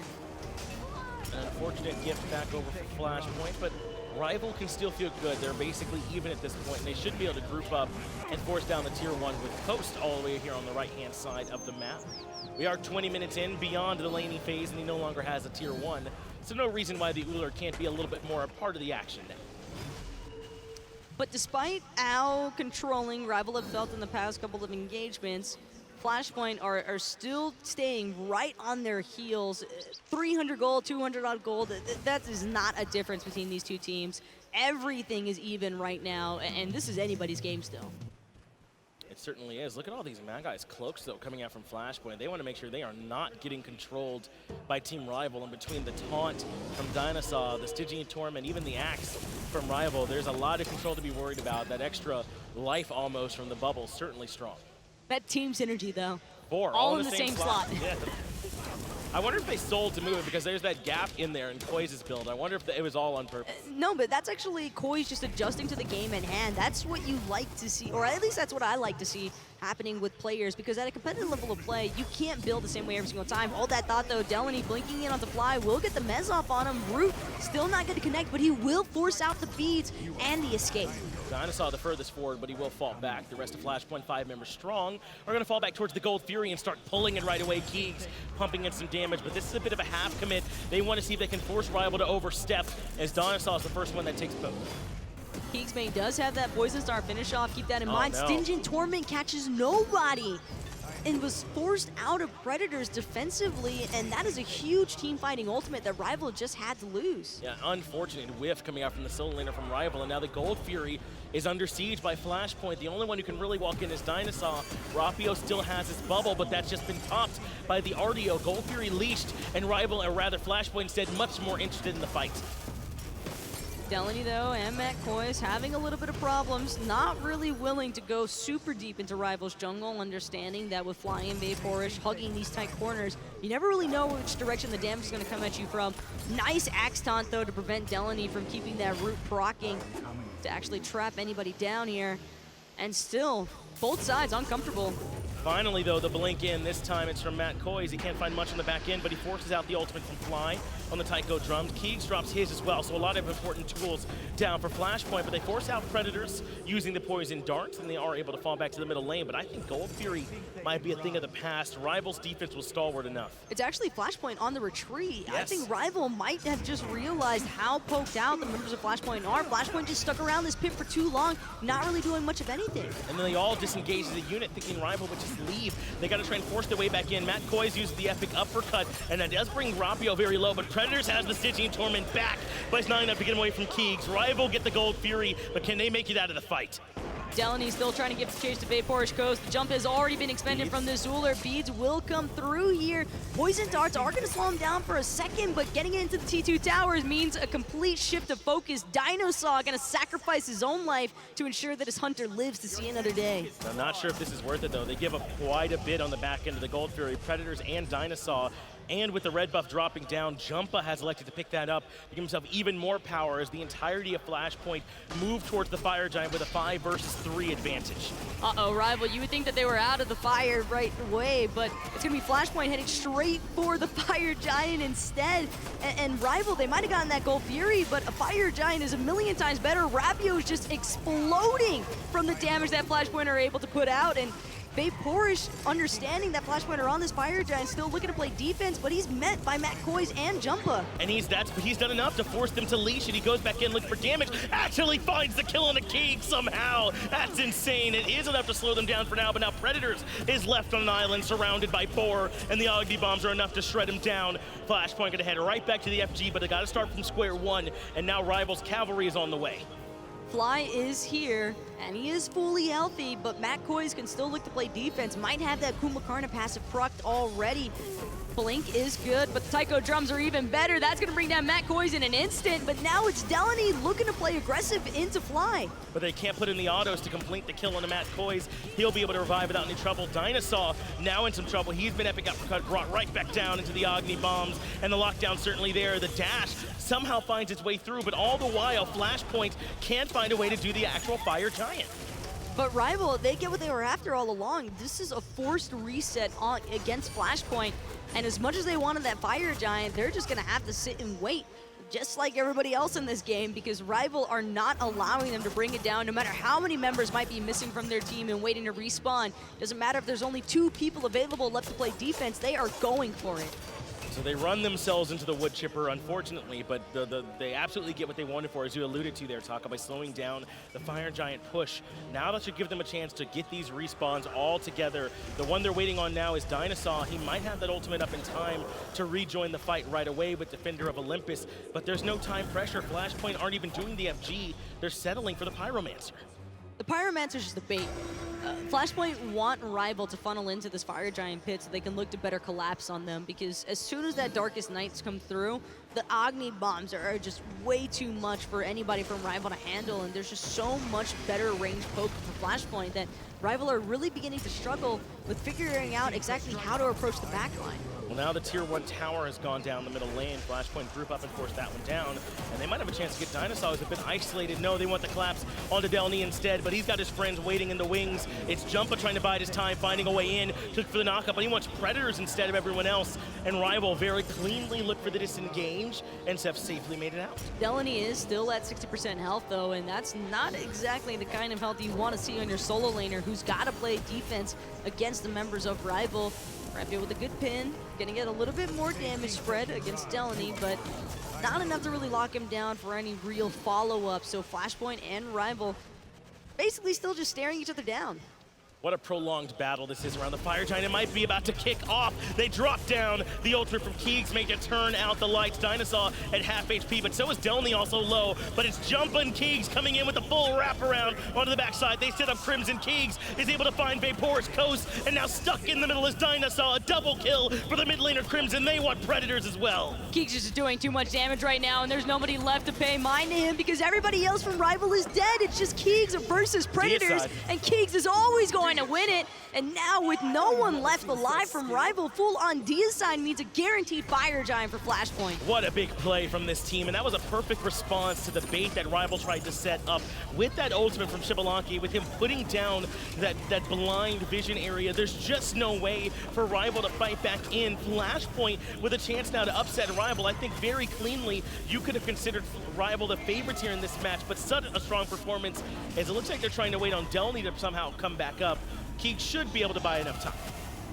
An unfortunate gift back over for Flashpoint, but RvL can still feel good. They're basically even at this point, and they should be able to group up and force down the tier 1 with Coast all the way here on the right-hand side of the map. We are 20 minutes in beyond the laning phase, and he no longer has a tier 1. So no reason why the Ullr can't be a little bit more a part of the action now. But despite how controlling RvL have felt in the past couple of engagements, Flashpoint are still staying right on their heels. 300 gold, 200 odd gold, that is not a difference between these two teams. Everything is even right now, and this is anybody's game still. It certainly is. Look at all these Mad Guys cloaks, though, coming out from Flashpoint. They want to make sure they are not getting controlled by Team RvL. And between the taunt from DineOhSaw, the Stygian Torment, even the Axe from RvL, there's a lot of control to be worried about. That extra life almost from the bubble, certainly strong. That team synergy, though. All in the same slot. Yeah. I wonder if they sold to move it, because there's that gap in there in Koiz's build. I wonder if it was all on purpose. No, but that's actually Koiz just adjusting to the game at hand. That's what you like to see, or at least that's what I like to see happening with players, because at a competitive level of play, you can't build the same way every single time. Hold that thought, though. Delnyy blinking in on the fly will get the mez off on him. Root still not going to connect, but he will force out the beads and the escape. DineOhSaw the furthest forward, but he will fall back. The rest of Flashpoint, 5 members strong, are going to fall back towards the Gold Fury and start pulling it right away. Keegs pumping in some damage, but this is a bit of a half commit. They want to see if they can force RvL to overstep, as DineOhSaw is the first one that takes both. Keegsmate does have that Poison Star finish off. Keep that in mind. No. Stygian Torment catches nobody and was forced out of Predators defensively, and that is a huge team fighting ultimate that RvL just had to lose. Yeah, unfortunate whiff coming out from the solo laner from RvL, and now the Gold Fury is under siege by Flashpoint. The only one who can really walk in is DineOhSaw. Rapio still has his bubble, but that's just been topped by the Artio. Gold Fury leashed, and RvL, or rather Flashpoint, instead much more interested in the fight. Delnyy, though, and Matt Koiz having a little bit of problems, not really willing to go super deep into RvL's jungle, understanding that with flying Vaporish, hugging these tight corners, you never really know which direction the damage is going to come at you from. Nice Axe Taunt, though, to prevent Delnyy from keeping that root proccing to actually trap anybody down here. And still, both sides uncomfortable. Finally, though, the blink in. This time it's from Matt Koiz. He can't find much on the back end, but he forces out the ultimate from Fly on the Tycho drums. Keegs drops his as well, so a lot of important tools down for Flashpoint, but they force out Predators using the poison darts, and they are able to fall back to the middle lane. But I think Gold Fury might be a thing of the past. RvL's defense was stalwart enough. It's actually Flashpoint on the retreat. Yes. I think RvL might have just realized how poked out the members of Flashpoint are. Flashpoint just stuck around this pit for too long, not really doing much of anything. And then they all disengage as a unit, thinking RvL would just leave. They got to try and force their way back in. Matt Koiz uses the epic uppercut, and that does bring Rapio very low, but Predators has the Stygian Torment back, but it's not enough to get him away from Keegs. RvL get the Gold Fury, but can they make it out of the fight? Delnyy still trying to give the chase to Vaporish Coast. The jump has already been expended from this Ullr. Beads will come through here. Poison darts are going to slow him down for a second, but getting it into the T2 towers means a complete shift of focus. DineOhSaw going to sacrifice his own life to ensure that his hunter lives to see another day. I'm not sure if this is worth it, though. They give up quite a bit on the back end of the Gold Fury. Predators and DineOhSaw. And with the red buff dropping down, Jumpahhh has elected to pick that up to give himself even more power as the entirety of Flashpoint move towards the Fire Giant with a 5 versus 3 advantage. Uh-oh, RvL, you would think that they were out of the fire right away, but it's going to be Flashpoint heading straight for the Fire Giant instead. And RvL, they might have gotten that Gold Fury, but a Fire Giant is a million times better. Rapio is just exploding from the damage that Flashpoint are able to put out, and Vaporish, understanding that Flashpoint are on this Fire Giant, still looking to play defense, but he's met by Matt Koiz and Jumpahhh. And he's done enough to force them to leash, and he goes back in looking for damage. Actually finds the kill on the Keeg somehow. That's insane. It is enough to slow them down for now, but now Predators is left on an island surrounded by 4, and the Agni bombs are enough to shred him down. Flashpoint gonna head right back to the FG, but they gotta start from square one, and now RvL's cavalry is on the way. Fly is here. And he is fully healthy, but Matt Koiz can still look to play defense. Might have that Kumbhakarna passive procced already. Blink is good, but the Taiko drums are even better. That's going to bring down Matt Koiz in an instant, but now it's Delnyy looking to play aggressive into Fly. But they can't put in the autos to complete the kill on Matt Koiz. He'll be able to revive without any trouble. DineOhSaw now in some trouble. He's been epic uppercut, brought right back down into the Agni bombs, and the lockdown certainly there. The dash somehow finds its way through, but all the while, Flashpoint can't find a way to do the actual Fire Giant. But RvL, they get what they were after all along. This is a forced reset on against Flashpoint, and as much as they wanted that Fire Giant, they're just gonna have to sit and wait, just like everybody else in this game, because RvL are not allowing them to bring it down, no matter how many members might be missing from their team and waiting to respawn. Doesn't matter if there's only 2 people available left to play defense, they are going for it. So they run themselves into the wood chipper, unfortunately, but they absolutely get what they wanted for, as you alluded to there, Taka, by slowing down the Fire Giant push. Now that should give them a chance to get these respawns all together. The one they're waiting on now is DineOhSaw. He might have that ultimate up in time to rejoin the fight right away with Defender of Olympus, but there's no time pressure. Flashpoint aren't even doing the FG. They're settling for the Pyromancer. The Pyromancer's just the bait. Flashpoint want RvL to funnel into this Fire Giant pit so they can look to better collapse on them, because as soon as that Darkest Nights come through, the Agni bombs are just way too much for anybody from RvL to handle, and there's just so much better range poke for Flashpoint that RvL are really beginning to struggle with figuring out exactly how to approach the backline. Well, now the tier 1 tower has gone down the middle lane. Flashpoint group up and force that one down, and they might have a chance to get DineOhSaw, who's a bit isolated. No, they want the collapse onto Delnyy instead, but he's got his friends waiting in the wings. It's Jumpahhh trying to bide his time, finding a way in, took for the knockup, but he wants Predators instead of everyone else, and RvL very cleanly looked for the disengage and have safely made it out. Delnyy is still at 60% health though, and that's not exactly the kind of health you want to see on your solo laner who's got to play defense against the members of RvL. Rapio with a good pin, gonna get a little bit more damage spread against Delnyy, but not enough to really lock him down for any real follow-up. So Flashpoint and RvL basically still just staring each other down. What a prolonged battle this is around the Fire Giant. It might be about to kick off. They drop down the ultimate from keegsmate to turn out the lights. DineOhSaw at half HP, but so is Delnyy also low. But it's Jumpahhh and Keegs coming in with the full wraparound onto the backside. They set up Crimson. Keegs is able to find Vapor's Coast, and now stuck in the middle is DineOhSaw. A double kill for the mid laner Crimson. They want Predators as well. Keegs is just doing too much damage right now, and there's nobody left to pay mind to him because everybody else from RvL is dead. It's just Keegs versus Predators, and Keegs is always going to win it. And now with no one left alive from RvL, full on DineOhSaw means a guaranteed Fire Giant for Flashpoint. What a big play from this team, and that was a perfect response to the bait that RvL tried to set up with that ultimate from Xbalanque, with him putting down that blind vision area. There's just no way for RvL to fight back in. Flashpoint with a chance now to upset RvL. I think very cleanly you could have considered RvL the favorites here in this match, but such a strong performance as it looks like they're trying to wait on Delnyy to somehow come back up. Keegs should be able to buy enough time.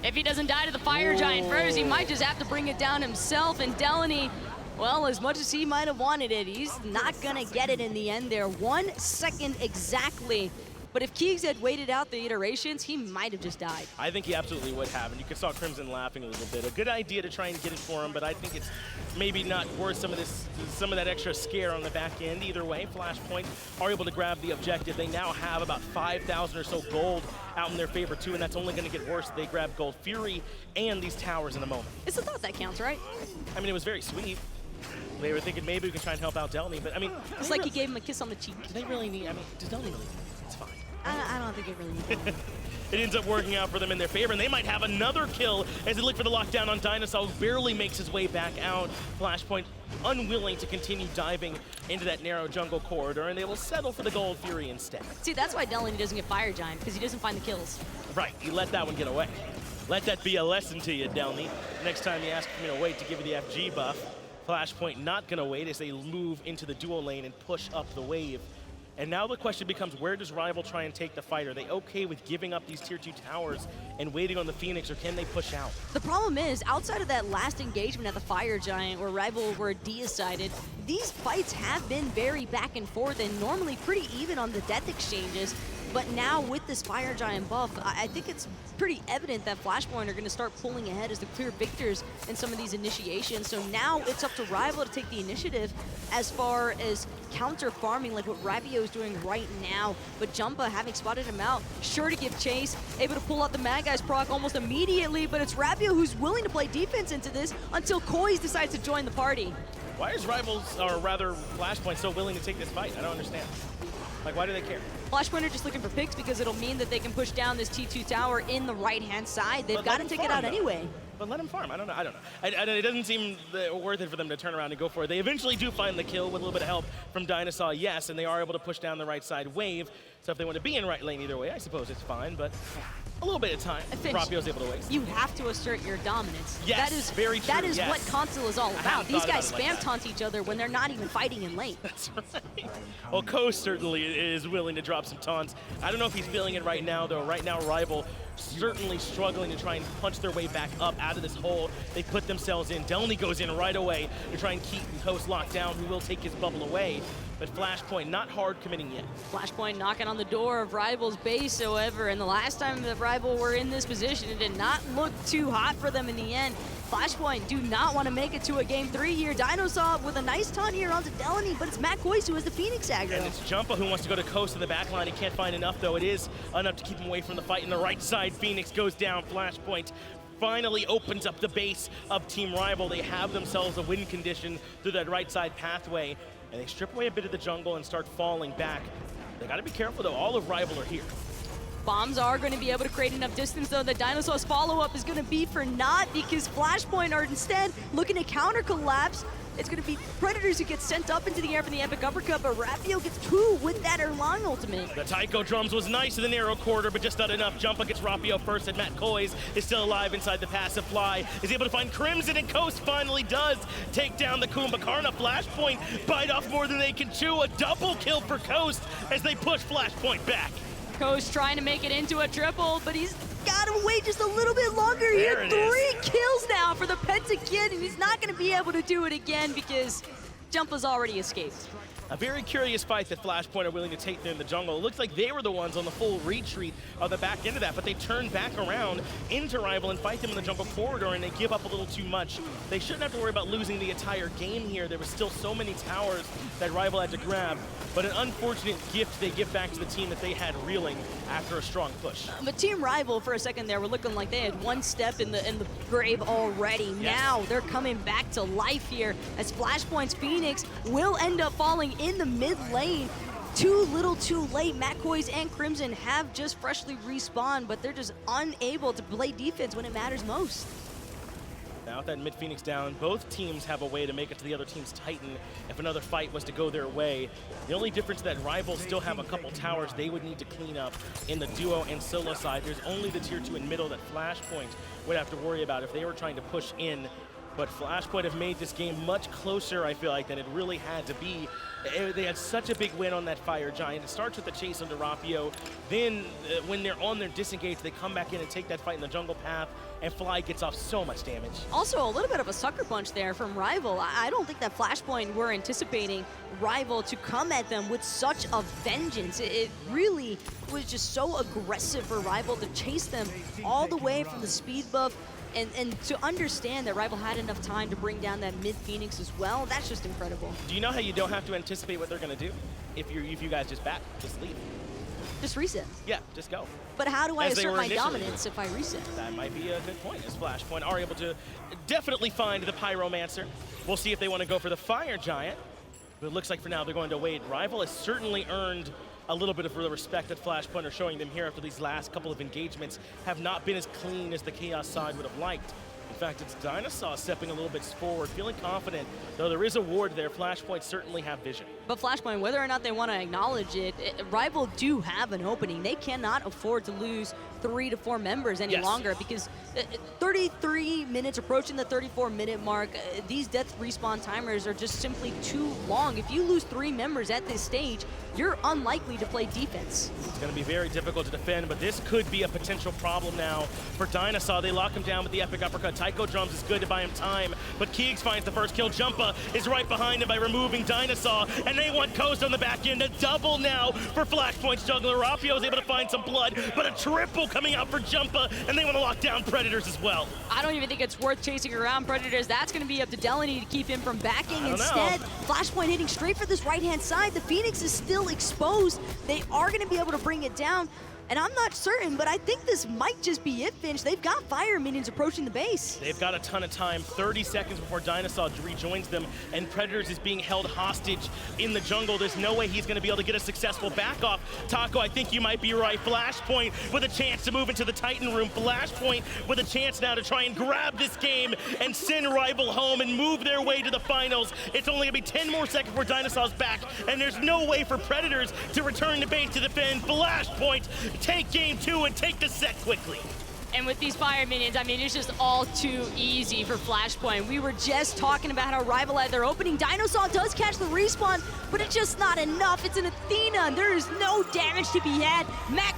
If he doesn't die to the Fire Giant first, he might just have to bring it down himself. And Delnyy, well, as much as he might have wanted it, he's not gonna get it in the end there. 1 second exactly. But if Keegs had waited out the iterations, he might have just died. I think he absolutely would have, and you saw Crimson laughing a little bit. A good idea to try and get it for him, but I think it's maybe not worth some of that extra scare on the back end. Either way, Flashpoint are able to grab the objective. They now have about 5,000 or so gold out in their favor too, and that's only going to get worse. They grab Gold Fury and these towers in a moment. It's the thought that counts, right? I mean, it was very sweet. They were thinking maybe we can try and help out Delnyy, but I mean... It's like he gave him a kiss on the cheek. Do they really need... I mean, does Delnyy really need it? It's fine. I don't think it really needs it. It ends up working out for them in their favor, and they might have another kill as they look for the lockdown on DineOhSaw, who barely makes his way back out. Flashpoint unwilling to continue diving into that narrow jungle corridor, and they will settle for the Gold Fury instead. See, that's why Delnyy doesn't get Fire Giant, because he doesn't find the kills. Right, he let that one get away. Let that be a lesson to you, Delnyy. Next time you ask him to wait to give you the FG buff, Flashpoint not gonna wait as they move into the duo lane and push up the wave. And now the question becomes, where does RvL try and take the fight? Are they okay with giving up these tier 2 towers and waiting on the Phoenix, or can they push out? The problem is, outside of that last engagement at the Fire Giant where RvL were decided, these fights have been very back and forth and normally pretty even on the death exchanges. But now with this Fire Giant buff, I think it's pretty evident that Flashpoint are going to start pulling ahead as the clear victors in some of these initiations. So now it's up to RvL to take the initiative as far as counter farming, like what Rapio is doing right now. But Jumpahhh, having spotted him out, sure to give chase, able to pull out the Mad Guy's proc almost immediately, but it's Rapio who's willing to play defense into this until Koiz decides to join the party. Why is Rivals, or rather Flashpoint, so willing to take this fight? I don't understand. Like, why do they care? Flashpoint are just looking for picks because it'll mean that they can push down this T2 tower in the right-hand side. They've got to take it out anyway. But let him farm. I don't know. It doesn't seem worth it for them to turn around and go for it. They eventually do find the kill with a little bit of help from DineOhSaw, yes, and they are able to push down the right side wave. So if they want to be in right lane either way, I suppose it's fine, but a little bit of time Rapio's able to waste. You have to assert your dominance. Yes, that is very true. That is what console is all about. These guys spam taunt each other when they're not even fighting in lane. That's right. Well, Koiz certainly is willing to drop some taunts. I don't know if he's feeling it right now, though. Right now, RvL certainly struggling to try and punch their way back up out of this hole they put themselves in. Delnyy goes in right away to try and keep Koiz locked down, who will take his bubble away. But Flashpoint not hard committing yet. Flashpoint knocking on the door of RvL's base, however, and the last time that RvL were in this position, it did not look too hot for them in the end. Flashpoint do not want to make it to a game 3 here. DineOhSaw with a nice taunt here onto Delnyy, but it's Matt Koiz who has the Phoenix aggro. And it's Jumpahhh who wants to go to Koiz in the back line. He can't find enough, though. It is enough to keep him away from the fight. In the right side, Phoenix goes down. Flashpoint finally opens up the base of Team RvL. They have themselves a win condition through that right side pathway, and they strip away a bit of the jungle and start falling back. They got to be careful, though. All of RvL are here. Bombs are going to be able to create enough distance, though. The DineOhSaw's follow-up is going to be for naught because Flashpoint are instead looking to counter-collapse. It's going to be Predators who get sent up into the air for the epic uppercut, but Rapio gets 2 with that Erlang ultimate. The Taiko drums was nice in the narrow quarter, but just not enough. Jumpahhh gets Rapio first, and Matt Koiz is still alive inside the passive fly. Is able to find Crimson, and Koiz finally does take down the Kumbhakarna. Flashpoint bite off more than they can chew. A double kill for Koiz as they push Flashpoint back. Koiz trying to make it into a triple, but he's got to wait just a little bit longer here. 3 kills now for the Penta Kid, and he's not going to be able to do it again because Jumpahh's already escaped. A very curious fight that Flashpoint are willing to take there in the jungle. It looks like they were the ones on the full retreat of the back end of that, but they turn back around into RvL and fight them in the jungle corridor, and they give up a little too much. They shouldn't have to worry about losing the entire game here. There was still so many towers that RvL had to grab, but an unfortunate gift they give back to the team that they had reeling after a strong push. But Team RvL, for a second there, were looking like they had one step in the grave already. Yes. Now they're coming back to life here as Flashpoint's Phoenix will end up falling in the mid lane. Too little too late. Matt Koiz and Crimson have just freshly respawned, but they're just unable to play defense when it matters most. Now with that mid Phoenix down, both teams have a way to make it to the other team's Titan if another fight was to go their way. The only difference is that RvL still have a couple towers they would need to clean up in the duo and solo side. There's only the tier 2 and middle that Flashpoint would have to worry about if they were trying to push in. But Flashpoint have made this game much closer, I feel like, than it really had to be. They had such a big win on that Fire Giant. It starts with the chase under Rapio. Then when they're on their disengage, they come back in and take that fight in the jungle path, and Fly gets off so much damage. Also, a little bit of a sucker punch there from RvL. I don't think that Flashpoint were anticipating RvL to come at them with such a vengeance. It really was just so aggressive for RvL to chase them all the way from the speed buff. And to understand that RvL had enough time to bring down that mid-Phoenix as well, that's just incredible. Do you know how you don't have to anticipate what they're going to do? If you guys just back, just leave. Just reset. Yeah, just go. But how do I As they assert were my initially. dominance if I reset? That might be a good point, as Flashpoint are able to definitely find the Pyromancer. We'll see if they want to go for the Fire Giant. But it looks like for now they're going to wait. RvL has certainly earned a little bit of the respect that Flashpoint are showing them here after these last couple of engagements have not been as clean as the Chaos side would have liked. In fact, it's DineOhSaw stepping a little bit forward, feeling confident. Though there is a ward there, Flashpoint certainly have vision. But Flashpoint, whether or not they want to acknowledge it, RvL do have an opening. They cannot afford to lose 3 to 4 members any longer because 33 minutes, approaching the 34-minute mark, these death respawn timers are just simply too long. If you lose 3 members at this stage, you're unlikely to play defense. It's going to be very difficult to defend, but this could be a potential problem now for DineOhSaw. They lock him down with the epic uppercut. Taiko drums is good to buy him time, but Keegs finds the first kill. Jumpahhh is right behind him by removing DineOhSaw, and and they want Koiz on the back end. A double now for Flashpoint's jungler. Rapio is able to find some blood, but a triple coming out for Jumpahhh, and they want to lock down Predators as well. I don't even think it's worth chasing around Predators. That's going to be up to Delnyy to keep him from backing. Instead, Flashpoint hitting straight for this right-hand side. The Phoenix is still exposed. They are going to be able to bring it down. And I'm not certain, but I think this might just be it, Finch. They've got fire minions approaching the base. They've got a ton of time, 30 seconds before DineOhSaw rejoins them, and Predators is being held hostage in the jungle. There's no way he's going to be able to get a successful back off. Taco, I think you might be right. Flashpoint with a chance to move into the Titan room. Flashpoint with a chance now to try and grab this game and send RvL home and move their way to the finals. It's only going to be 10 more seconds before DineOhSaw's back, and there's no way for Predators to return to base to defend. Flashpoint take game 2 and take the set quickly. And with these fire minions, I mean, it's just all too easy for Flashpoint. We were just talking about how RvL had their opening. DineOhSaw does catch the respawn, but it's just not enough. It's an Athena, and there is no damage to be had.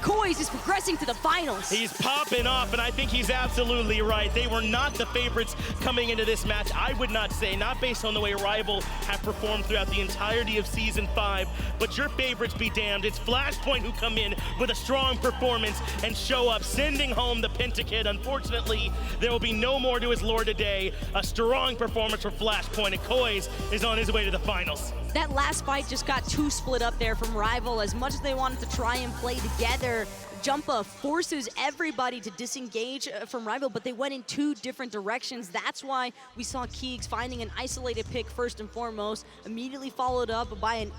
Koiz is progressing to the finals. He's popping off, and I think he's absolutely right. They were not the favorites coming into this match, I would not say, not based on the way RvL have performed throughout the entirety of Season 5, but your favorites be damned. It's Flashpoint who come in with a strong performance and show up, sending home the Pentakid. Unfortunately, there will be no more to his lore today. A strong performance for Flashpoint, and Koiz is on his way to the finals. That last fight just got too split up there from RvL. As much as they wanted to try and play together, Jumpahhh forces everybody to disengage from RvL, but they went in two different directions. That's why we saw Keegs finding an isolated pick first and foremost, immediately followed up by an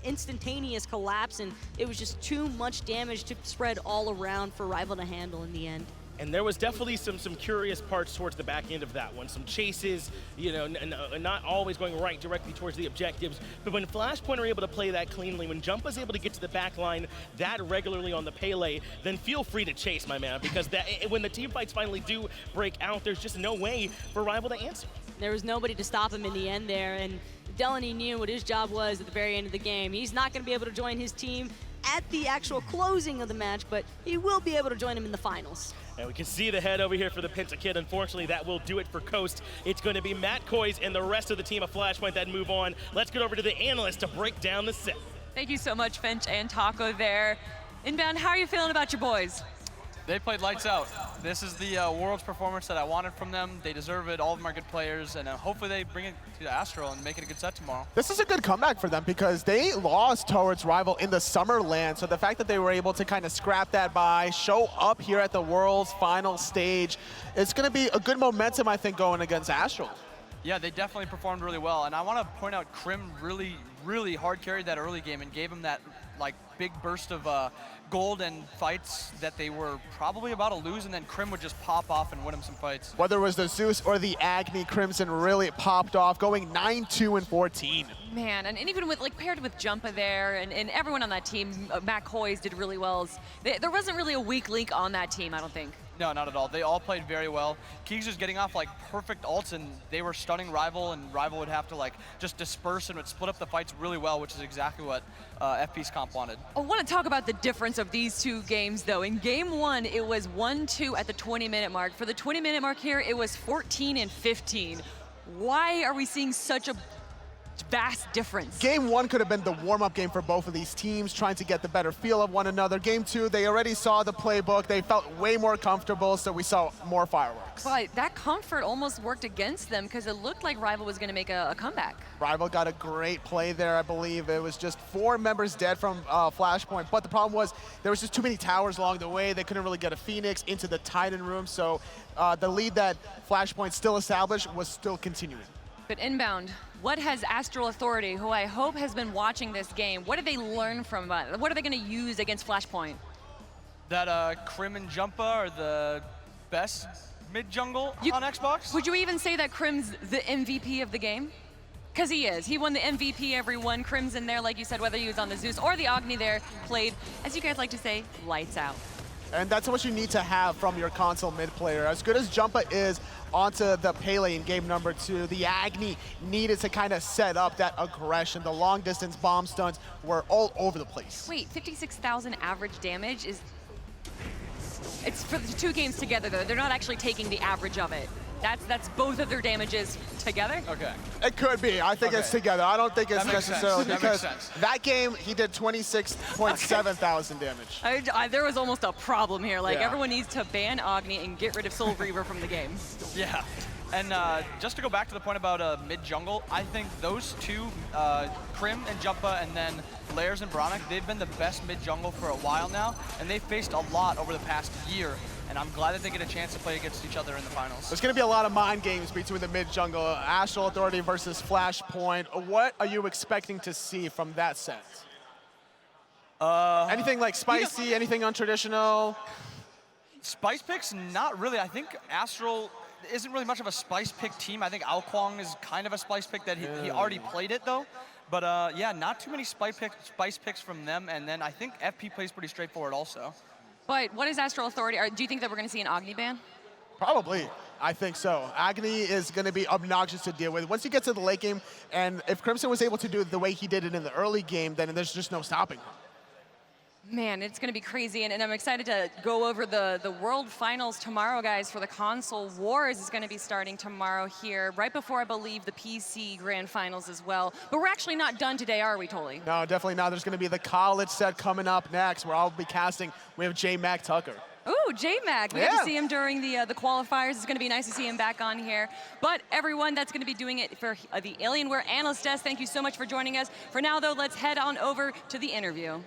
instantaneous collapse, and it was just too much damage to spread all around for RvL to handle in the end. And there was definitely some curious parts towards the back end of that one. Some chases, you know, not always going right directly towards the objectives. But when Flashpoint are able to play that cleanly, when Jumpahh's able to get to the back line that regularly on the Pele, then feel free to chase, my man, because that, when the team fights finally do break out, there's just no way for RvL to answer. There was nobody to stop him in the end there, and Delnyy knew what his job was at the very end of the game. He's not going to be able to join his team at the actual closing of the match, but he will be able to join him in the finals. And we can see the head over here for the Pentakid. Unfortunately, that will do it for Coast. It's going to be Koiz and the rest of the team of Flashpoint that move on. Let's get over to the analyst to break down the set. Thank you so much, Finch and Taco there. Inbound, how are you feeling about your boys? They played lights out. This is the Worlds performance that I wanted from them. They deserve it. All of them are good players, and hopefully they bring it to Astro and make it a good set tomorrow. This is a good comeback for them because they lost towards RvL in the Summerland, so the fact that they were able to kind of scrap that by, show up here at the World's final stage, it's going to be a good momentum, I think, going against Astro. Yeah, they definitely performed really well, and I want to point out Crim really hard carried that early game and gave him that like big burst of gold and fights that they were probably about to lose, and then Crim would just pop off and win him some fights. Whether it was the Zeus or the Agni, Crimson really popped off, going 9-2-14. Man, and even with paired with Jumpahhh there and everyone on that team, Koiz did really well. There wasn't really a weak link on that team, I don't think. No, not at all. They all played very well. Keegs was getting off like perfect ults, and they were stunning RvL, and RvL would have to like just disperse and would split up the fights really well, which is exactly what FP's comp wanted. I want to talk about the difference of these two games, though. In game 1, it was 1-2 at the 20-minute mark. For the 20-minute mark here, it was 14-15. Why are we seeing such a vast difference? Game 1 could have been the warm-up game for both of these teams, trying to get the better feel of one another. Game 2, they already saw the playbook. They felt way more comfortable, so we saw more fireworks. But that comfort almost worked against them because it looked like RvL was going to make a comeback. RvL got a great play there, I believe. It was just 4 members dead from Flashpoint, but the problem was there was just too many towers along the way. They couldn't really get a Phoenix into the Titan room, so the lead that Flashpoint still established was still continuing. But inbound, what has Astral Authority, who I hope has been watching this game, what did they learn from it? What are they going to use against Flashpoint? That Crim and Jumpahhh are the best mid-jungle on Xbox. Would you even say that Crim's the MVP of the game? Because he is. He won the MVP, everyone. Crim's in there, like you said, whether he was on the Zeus or the Agni there, played, as you guys like to say, lights out. And that's what you need to have from your console mid player. As good as Jumpahhh is onto the Pele in game number 2, the Agni needed to kind of set up that aggression. The long distance bomb stuns were all over the place. Wait, 56,000 average damage is... It's for the 2 games together, though. They're not actually taking the average of it. That's both of their damages together. Okay. It could be. I think it's together. I don't think it's That makes necessarily sense. That because makes sense. that game he did 26.7 thousand damage. There was almost a problem here. Like, Yeah. everyone needs to ban Agni and get rid of Soul Reaver from the game. Yeah. And just to go back to the point about mid-jungle, I think those two, Crim and Jumpahhh, and then Lairs and Bronic, they've been the best mid-jungle for a while now, and they've faced a lot over the past year, and I'm glad that they get a chance to play against each other in the finals. There's going to be a lot of mind games between the mid-jungle, Astral Authority versus Flashpoint. What are you expecting to see from that set? Anything like spicy, anything untraditional? Spice picks, not really. I think Astral isn't really much of a spice pick team. I think Aokwang is kind of a spice pick that he already played it though. But yeah, not too many spice picks from them. And then I think FP plays pretty straightforward also. But what is Astral Authority? Do you think that we're going to see an Agni ban? Probably. I think so. Agni is going to be obnoxious to deal with. Once you get to the late game, and if Crimson was able to do it the way he did it in the early game, then there's just no stopping him. Man, it's going to be crazy, and I'm excited to go over the World Finals tomorrow, guys, for the Console Wars is going to be starting tomorrow here, right before, I believe, the PC Grand Finals as well. But we're actually not done today, are we, Tolly? No, definitely not. There's going to be the college set coming up next, where I'll be casting. We have J Mac Tucker. Ooh, J-Mac. We got to see him during the qualifiers. It's going to be nice to see him back on here. But everyone, that's going to be doing it for the Alienware Analyst Desk. Thank you so much for joining us. For now, though, let's head on over to the interview.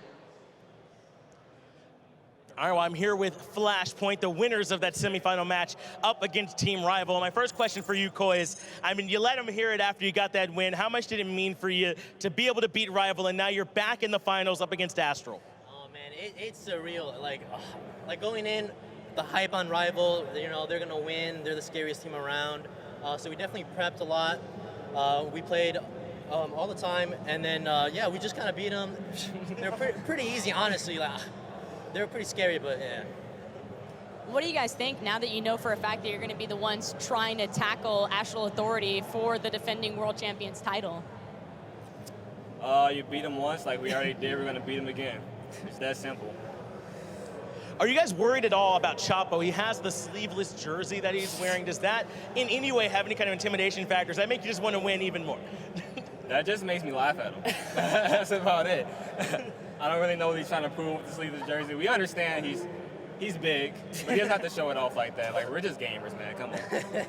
All right, well, I'm here with Flashpoint, the winners of that semifinal match up against Team RvL. My first question for you, Koiz, I mean, you let them hear it after you got that win. How much did it mean for you to be able to beat RvL, and now you're back in the finals up against Astral? Oh, man, it's surreal. Like going in, the hype on RvL, you know, they're going to win. They're the scariest team around. So we definitely prepped a lot. We played all the time, and then, yeah, we just kind of beat them. They're pretty easy, honestly. Like, they were pretty scary, but yeah. What do you guys think now that you know for a fact that you're going to be the ones trying to tackle Astral Authority for the defending world champions title? You beat them once, like we already did, we're going to beat them again. It's that simple. Are you guys worried at all about Chapo? He has the sleeveless jersey that he's wearing. Does that in any way have any kind of intimidation factors that make you just want to win even more? That just makes me laugh at him. That's about it. I don't really know what he's trying to prove with the sleeveless jersey. We understand he's big, but he doesn't have to show it off like that. Like, we're just gamers, man. Come on.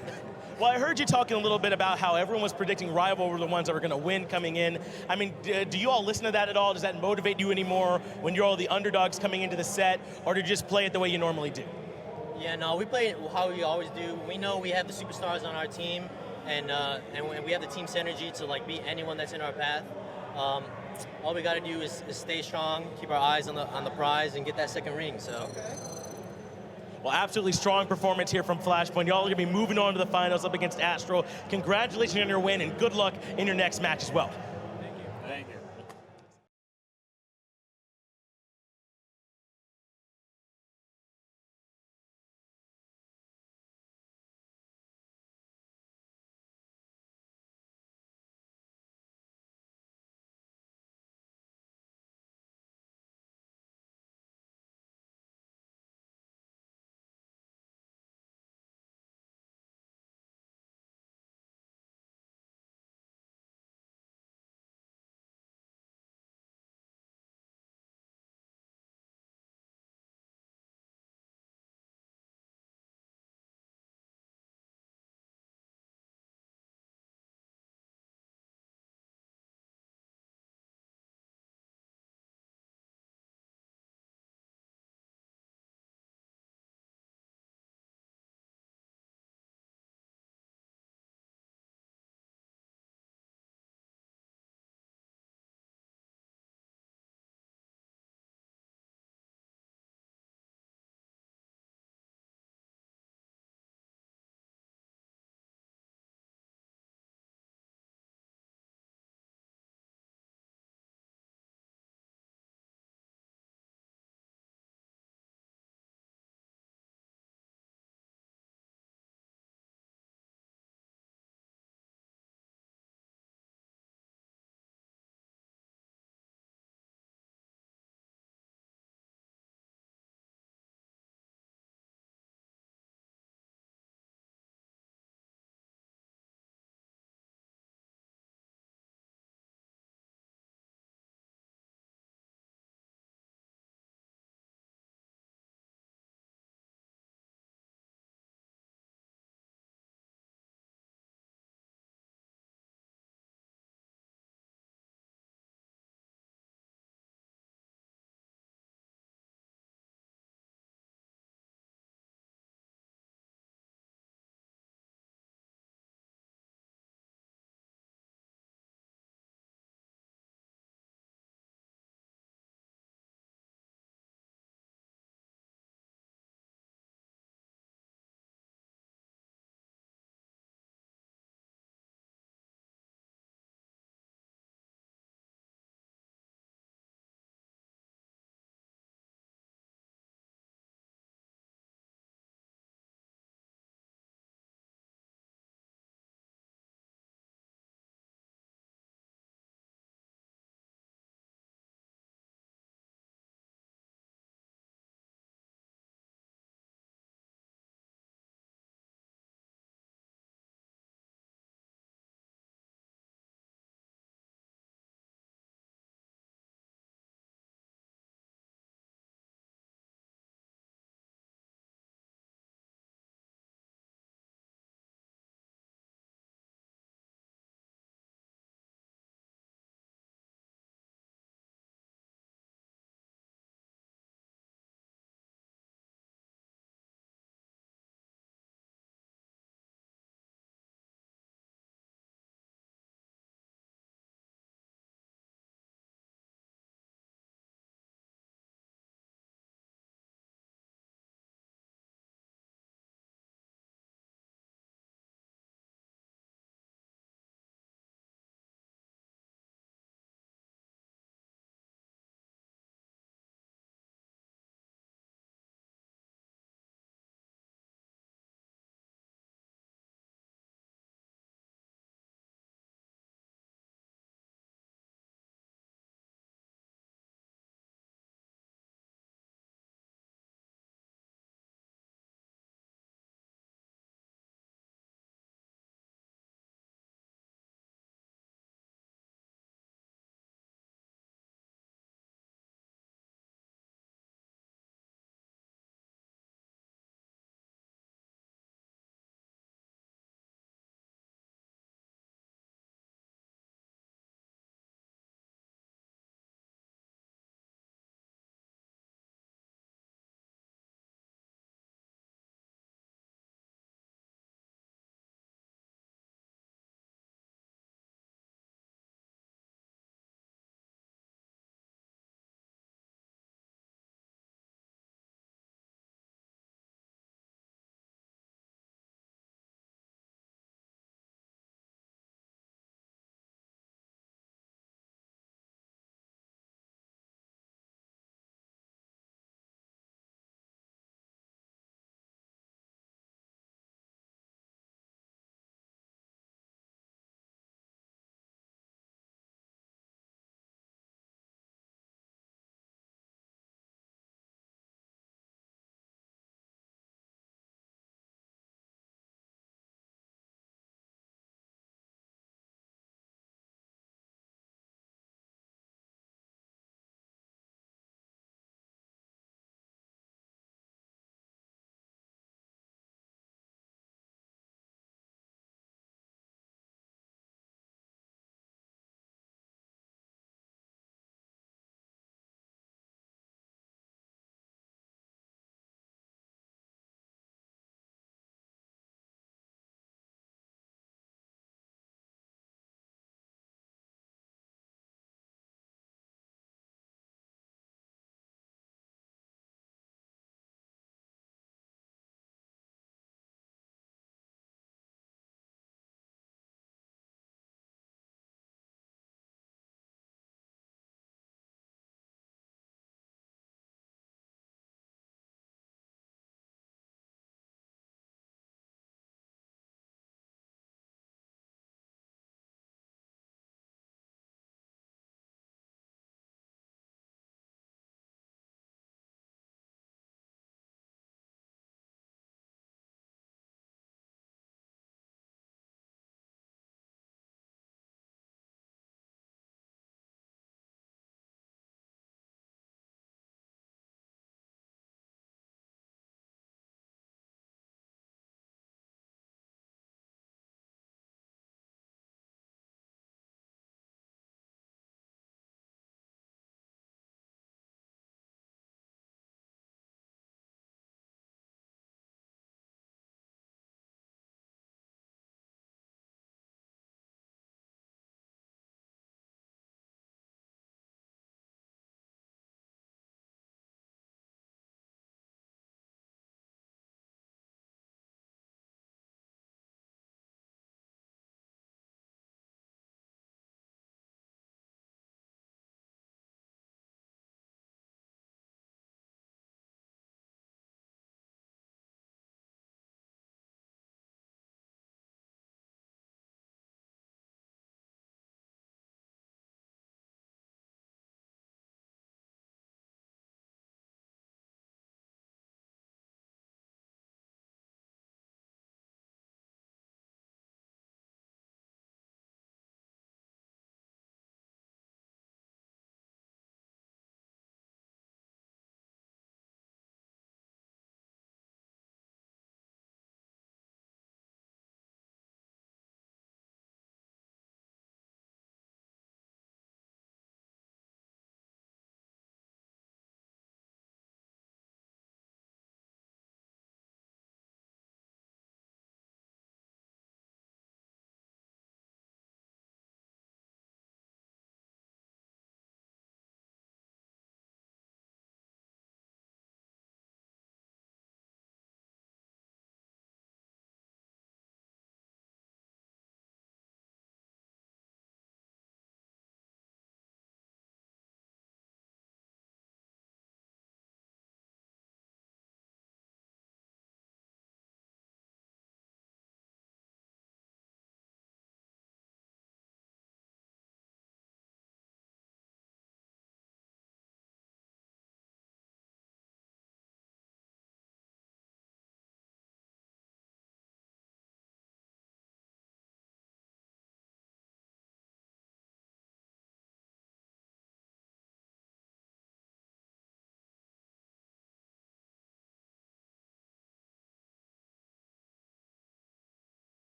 Well, I heard you talking a little bit about how everyone was predicting RvL were the ones that were going to win coming in. I mean, do you all listen to that at all? Does that motivate you anymore when you're all the underdogs coming into the set, or do you just play it the way you normally do? Yeah, no, we play it how we always do. We know we have the superstars on our team, and we have the team synergy to like beat anyone that's in our path. All we got to do is stay strong, keep our eyes on the prize, and get that second ring. So. Well, absolutely strong performance here from Flashpoint. Y'all are going to be moving on to the finals up against Astral. Congratulations on your win, and good luck in your next match as well.